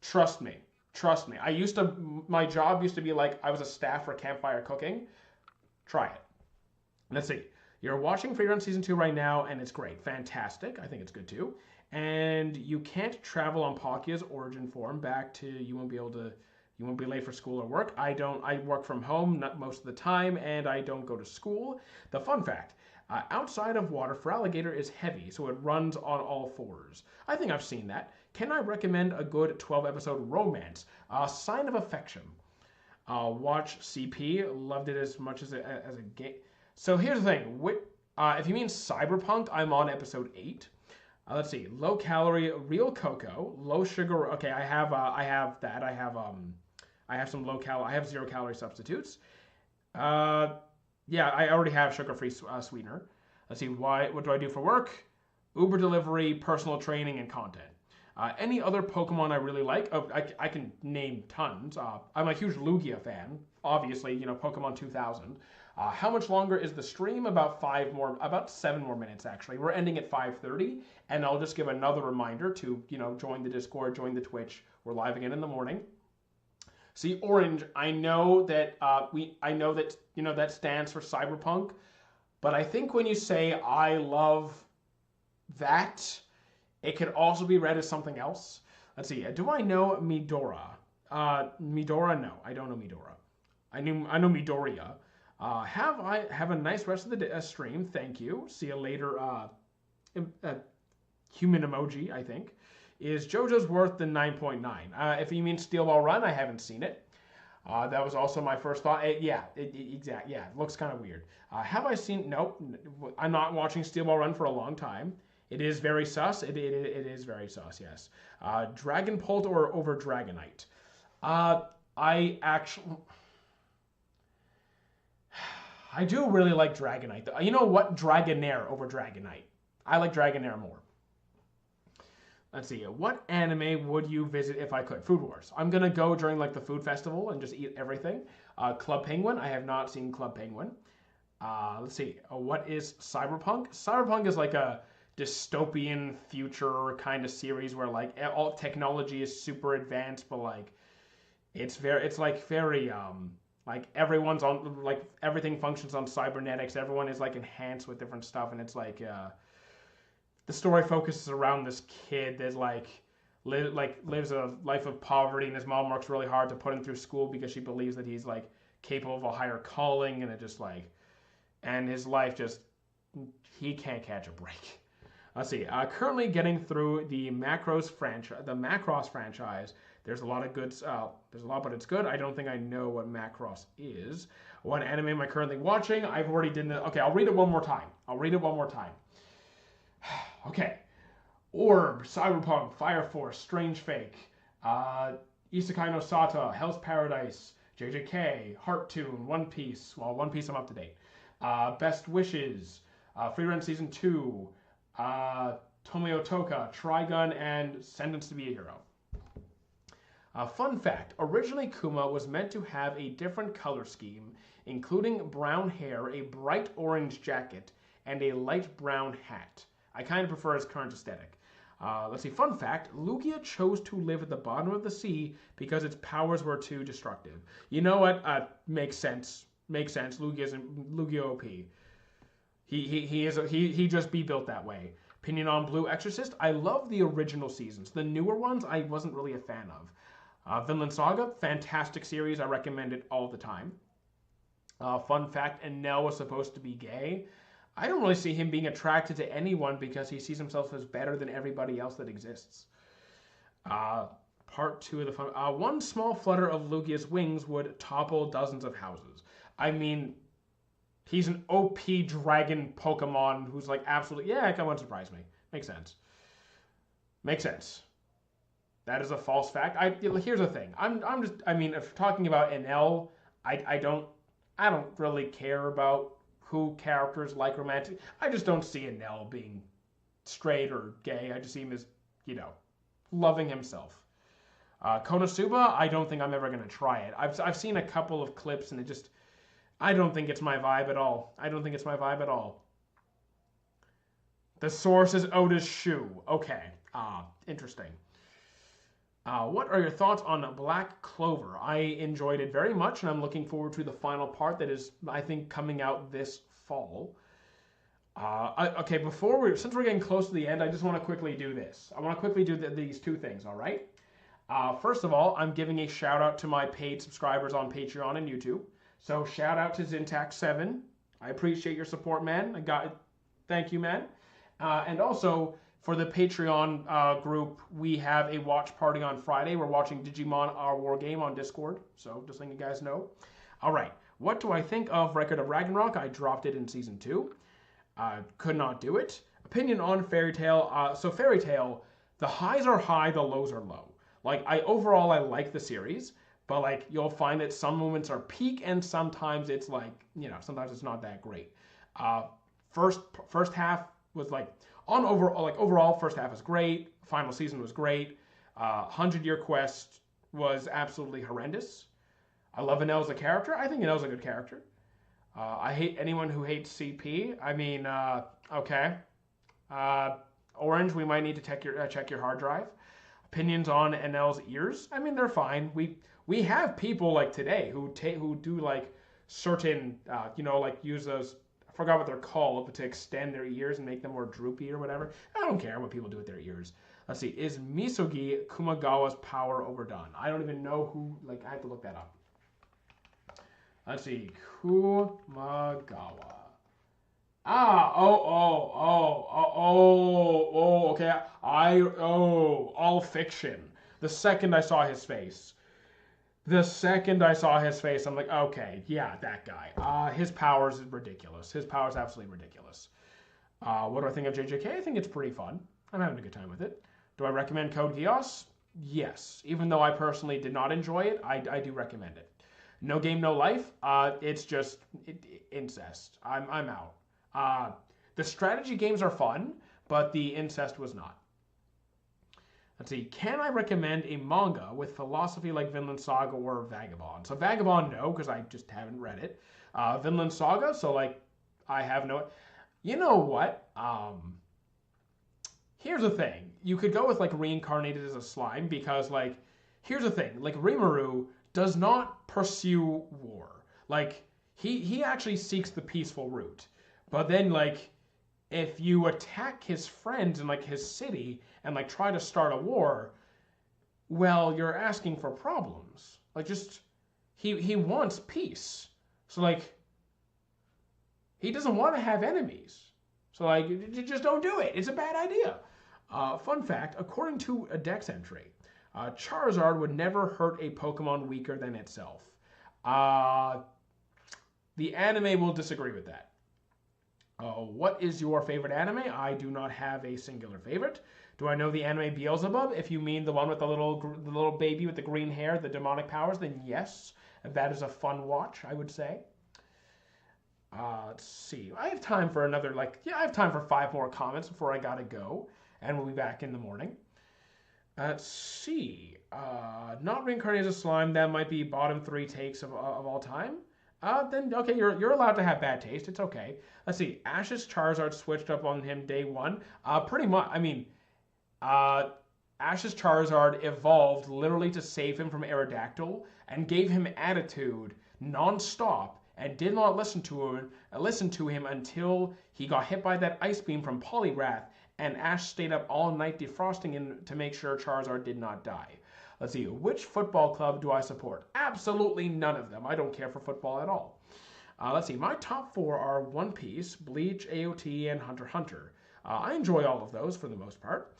Trust me. My job used to be like, I was a staff for Campfire Cooking. Try it. Let's see. You're watching Figure on Season 2 right now, and it's great. Fantastic. I think it's good too. And you can't travel on Palkia's origin form back to, you won't be late for school or work. I work from home not most of the time, and I don't go to school. The fun fact, outside of water, Feraligatr is heavy, so it runs on all fours. I think I've seen that. Can I recommend a good 12-episode romance? Sign of Affection. Watch CP. Loved it as much as a game. So here's the thing. If you mean Cyberpunk, I'm on episode 8. Let's see. Low calorie, real cocoa. Low sugar. Okay, I have that. I have some low calorie. I have 0 calorie substitutes. Yeah, I already have sugar-free sweetener. Let's see. What do I do for work? Uber delivery, personal training, and content. Any other Pokemon I really like? Oh, I can name tons. I'm a huge Lugia fan. Obviously, Pokemon 2000. How much longer is the stream? About 7 more minutes actually. We're ending at 5:30, and I'll just give another reminder to join the Discord, join the Twitch. We're live again in the morning. See, Orange. I know that that stands for Cyberpunk, but I think when you say I love that, it could also be read as something else. Let's see. Do I know Midora? Midora? No, I don't know Midora. I know Midoriya. Have a nice rest of the stream. Thank you. See you later. Human emoji, I think. Is JoJo's worth the 9.9? If you mean Steel Ball Run, I haven't seen it. That was also my first thought. Exactly. Yeah, it looks kind of weird. Have I seen? Nope. I'm not watching Steel Ball Run for a long time. It is very sus. It is very sus. Yes. Dragonpult or over Dragonite? I do really like Dragonite. You know what? Dragonair over Dragonite. I like Dragonair more. Let's see. What anime would you visit if I could? Food Wars. I'm gonna go during like the food festival and just eat everything. Club Penguin. I have not seen Club Penguin. Let's see. What is Cyberpunk? Cyberpunk is like a dystopian future kind of series where like all technology is super advanced, but like it's like very like everyone's on like everything functions on cybernetics. Everyone is like enhanced with different stuff, and it's like the story focuses around this kid that lives a life of poverty, and his mom works really hard to put him through school because she believes that he's like capable of a higher calling, and it just like and his life just he can't catch a break. Let's see. Currently getting through the Macross franchise. There's a lot of good. There's a lot, but it's good. I don't think I know what Macross is. What anime am I currently watching? I've already done it. Okay, I'll read it one more time. Okay. Orb, Cyberpunk, Fire Force, Strange Fake, Isekai no Sata, Hell's Paradise, JJK, Hearttune, One Piece. Well, One Piece I'm up to date. Best Wishes, Free Run Season 2, Tomio Toka, Trigun, and Sentenced to be a Hero. Fun fact, originally Kuma was meant to have a different color scheme, including brown hair, a bright orange jacket, and a light brown hat. I kind of prefer his current aesthetic. Let's see, fun fact, Lugia chose to live at the bottom of the sea because its powers were too destructive. You know what? Makes sense. Lugia OP. He just be built that way. Opinion on Blue Exorcist. I love the original seasons. The newer ones I wasn't really a fan of. Vinland Saga, fantastic series. I recommend it all the time. Fun fact, Enel was supposed to be gay. I don't really see him being attracted to anyone because he sees himself as better than everybody else that exists. Part 2 of the fun. One small flutter of Lugia's wings would topple dozens of houses. I mean, he's an OP dragon Pokemon who's like absolutely, yeah, that wouldn't surprise me. Makes sense. That is a false fact. Here's the thing. I mean, if talking about NL, I don't really care about who characters like romantic. I just don't see Enel being straight or gay. I just see him as, loving himself. Konosuba, I don't think I'm ever going to try it. I've seen a couple of clips and I don't think it's my vibe at all. The source is Oda's shoe. Okay. Interesting. What are your thoughts on Black Clover? I enjoyed it very much, and I'm looking forward to the final part that is, I think, coming out this fall. Okay, since we're getting close to the end, I just want to quickly do this. I want to quickly do these two things, all right? First of all, I'm giving a shout out to my paid subscribers on Patreon and YouTube. So shout out to Zintax7. I appreciate your support, man. Thank you, man. And also, for the Patreon group, we have a watch party on Friday. We're watching Digimon Our War Game on Discord, so just letting you guys know. All right, what do I think of Record of Ragnarok? I dropped it in Season 2. Could not do it. Opinion on Fairy Tail. So Fairy Tail, the highs are high, the lows are low. Like, overall, I like the series, but, like, you'll find that some moments are peak, and sometimes it's, like, sometimes it's not that great. First half was, like, overall, first half was great. Final season was great. 100-Year Quest was absolutely horrendous. I love Enel as a character. I think Enel's a good character. I hate anyone who hates CP. I mean, okay. Orange, we might need to check your hard drive. Opinions on Enel's ears. I mean, they're fine. We have people like today who do like certain, use those. I forgot what they're called, but to extend their ears and make them more droopy or whatever. I don't care what people do with their ears. Let's see. Is Misugi Kumagawa's power overdone? I don't even know who. Like, I have to look that up. Let's see. Kumagawa. Okay. All fiction. The second I saw his face, I'm like, okay, yeah, that guy. His powers is ridiculous. His powers absolutely ridiculous. What do I think of JJK? I think it's pretty fun. I'm having a good time with it. Do I recommend Code Geass? Yes. Even though I personally did not enjoy it, I do recommend it. No Game, No Life. It's just incest. I'm out. The strategy games are fun, but the incest was not. Let's see. Can I recommend a manga with philosophy like Vinland Saga or Vagabond? So Vagabond, no, because I just haven't read it. Vinland Saga, so like I have no. You know what? Here's the thing. You could go with like reincarnated as a slime because like here's the thing. Like Rimuru does not pursue war. Like he actually seeks the peaceful route. But then like if you attack his friends in like his city and like try to start a war, well, you're asking for problems. Like just he wants peace. So like he doesn't want to have enemies. So like just don't do it. It's a bad idea. Fun fact, according to a Dex entry, Charizard would never hurt a Pokemon weaker than itself. The anime will disagree with that. What is your favorite anime? I do not have a singular favorite. Do I know the anime Beelzebub? If you mean the one with the little baby with the green hair, the demonic powers, then yes, that is a fun watch, I would say. Let's see. I have time for another, I have time for 5 more comments before I gotta go, and we'll be back in the morning. Let's see. Not reincarnated as a slime. That might be bottom 3 takes of all time. Then okay, you're allowed to have bad taste. It's okay. Let's see. Ash's Charizard switched up on him day 1. Pretty much. I mean, Ash's Charizard evolved literally to save him from Aerodactyl and gave him attitude non-stop and did not listen to him until he got hit by that ice beam from Poliwrath, and Ash stayed up all night defrosting him to make sure Charizard did not die. Let's see, which football club do I support? Absolutely none of them. I don't care for football at all. Let's see, my top 4 are One Piece, Bleach, AOT, and Hunter x Hunter. I enjoy all of those for the most part.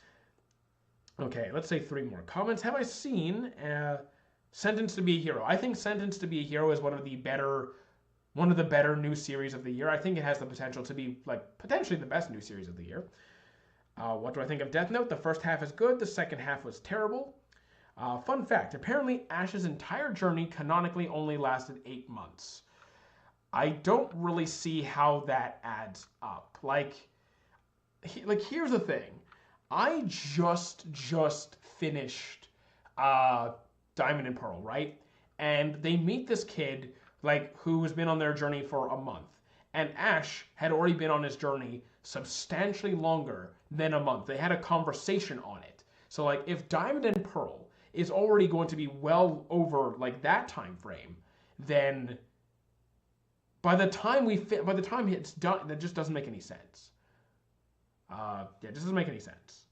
Okay, let's say 3 more comments. Have I seen Sentenced to be a Hero? I think Sentenced to be a Hero is one of the better new series of the year. I think it has the potential to be potentially the best new series of the year. What do I think of Death Note? The first half is good. The second half was terrible. Fun fact, apparently Ash's entire journey canonically only lasted 8 months. I don't really see how that adds up. Here's the thing. I just finished Diamond and Pearl, right? And they meet this kid who has been on their journey for a month. And Ash had already been on his journey substantially longer than a month. They had a conversation on it. So if Diamond and Pearl is already going to be well over that time frame, then by the time it's done, that just doesn't make any sense. It just doesn't make any sense.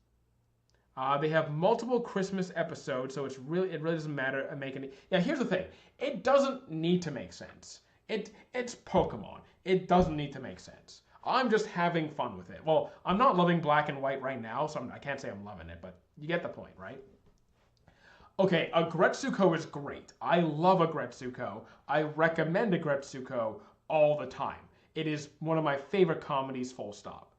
They have multiple Christmas episodes, so it really doesn't matter make any. Yeah, here's the thing. It doesn't need to make sense. It's Pokemon. It doesn't need to make sense. I'm just having fun with it. Well, I'm not loving Black and White right now, so I can't say I'm loving it, but you get the point, right? Okay, Aggretsuko is great. I love Aggretsuko. I recommend Aggretsuko all the time. It is one of my favorite comedies, full stop.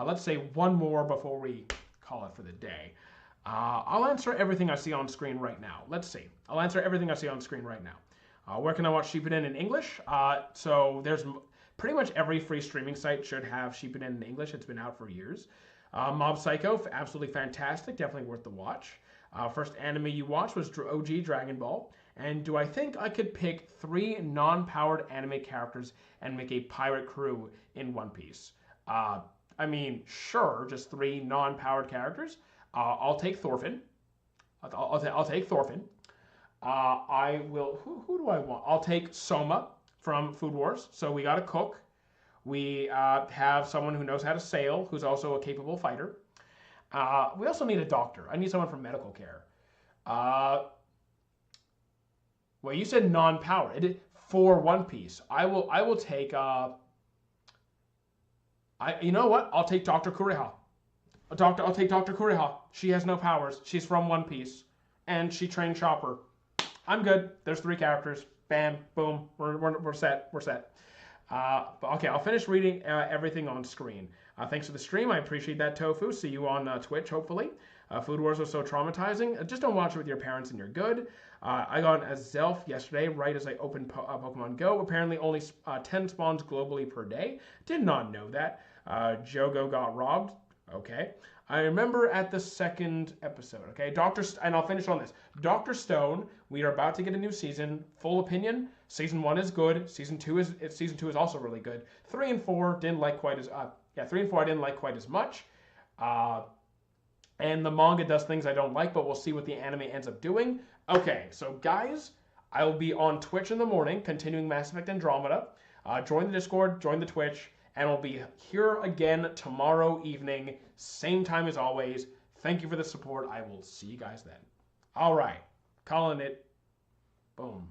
Let's say 1 more before we call it for the day. I'll answer everything I see on screen right now. Let's see. I'll answer everything I see on screen right now. Where can I watch Shippuden in English? So there's pretty much every free streaming site should have Shippuden in English. It's been out for years. Mob Psycho, absolutely fantastic. Definitely worth the watch. First anime you watched was OG Dragon Ball. And do I think I could pick 3 non-powered anime characters and make a pirate crew in One Piece? I mean, sure, just 3 non-powered characters. I'll take Thorfinn. I'll take Thorfinn. I will. Who do I want? I'll take Soma from Food Wars. So we got a cook. We have someone who knows how to sail, who's also a capable fighter. We also need a doctor. I need someone from medical care. Well, you said non-powered for One Piece. I will take. You know what? I'll take Dr. Kureha. I'll take Dr. Kureha. She has no powers. She's from One Piece, and she trained Chopper. I'm good. There's 3 characters. Bam, boom. We're set. We're set. Okay, I'll finish reading everything on screen. Thanks for the stream. I appreciate that, Tofu. See you on Twitch, hopefully. Food Wars was so traumatizing. Just don't watch it with your parents and you're good. I got as Zelf yesterday, right as I opened Pokemon Go. Apparently only 10 spawns globally per day. Did not know that. Jogo got robbed. Okay. I remember at the second episode, okay? And I'll finish on this. Dr. Stone, we are about to get a new season. Full opinion, season 1 is good. Season 2 is also really good. 3 and 4 didn't like quite as 3 and 4 I didn't like quite as much. And the manga does things I don't like, but we'll see what the anime ends up doing. Okay, so guys, I will be on Twitch in the morning, continuing Mass Effect Andromeda. Join the Discord, join the Twitch, and I'll be here again tomorrow evening, same time as always. Thank you for the support. I will see you guys then. All right, calling it. Boom.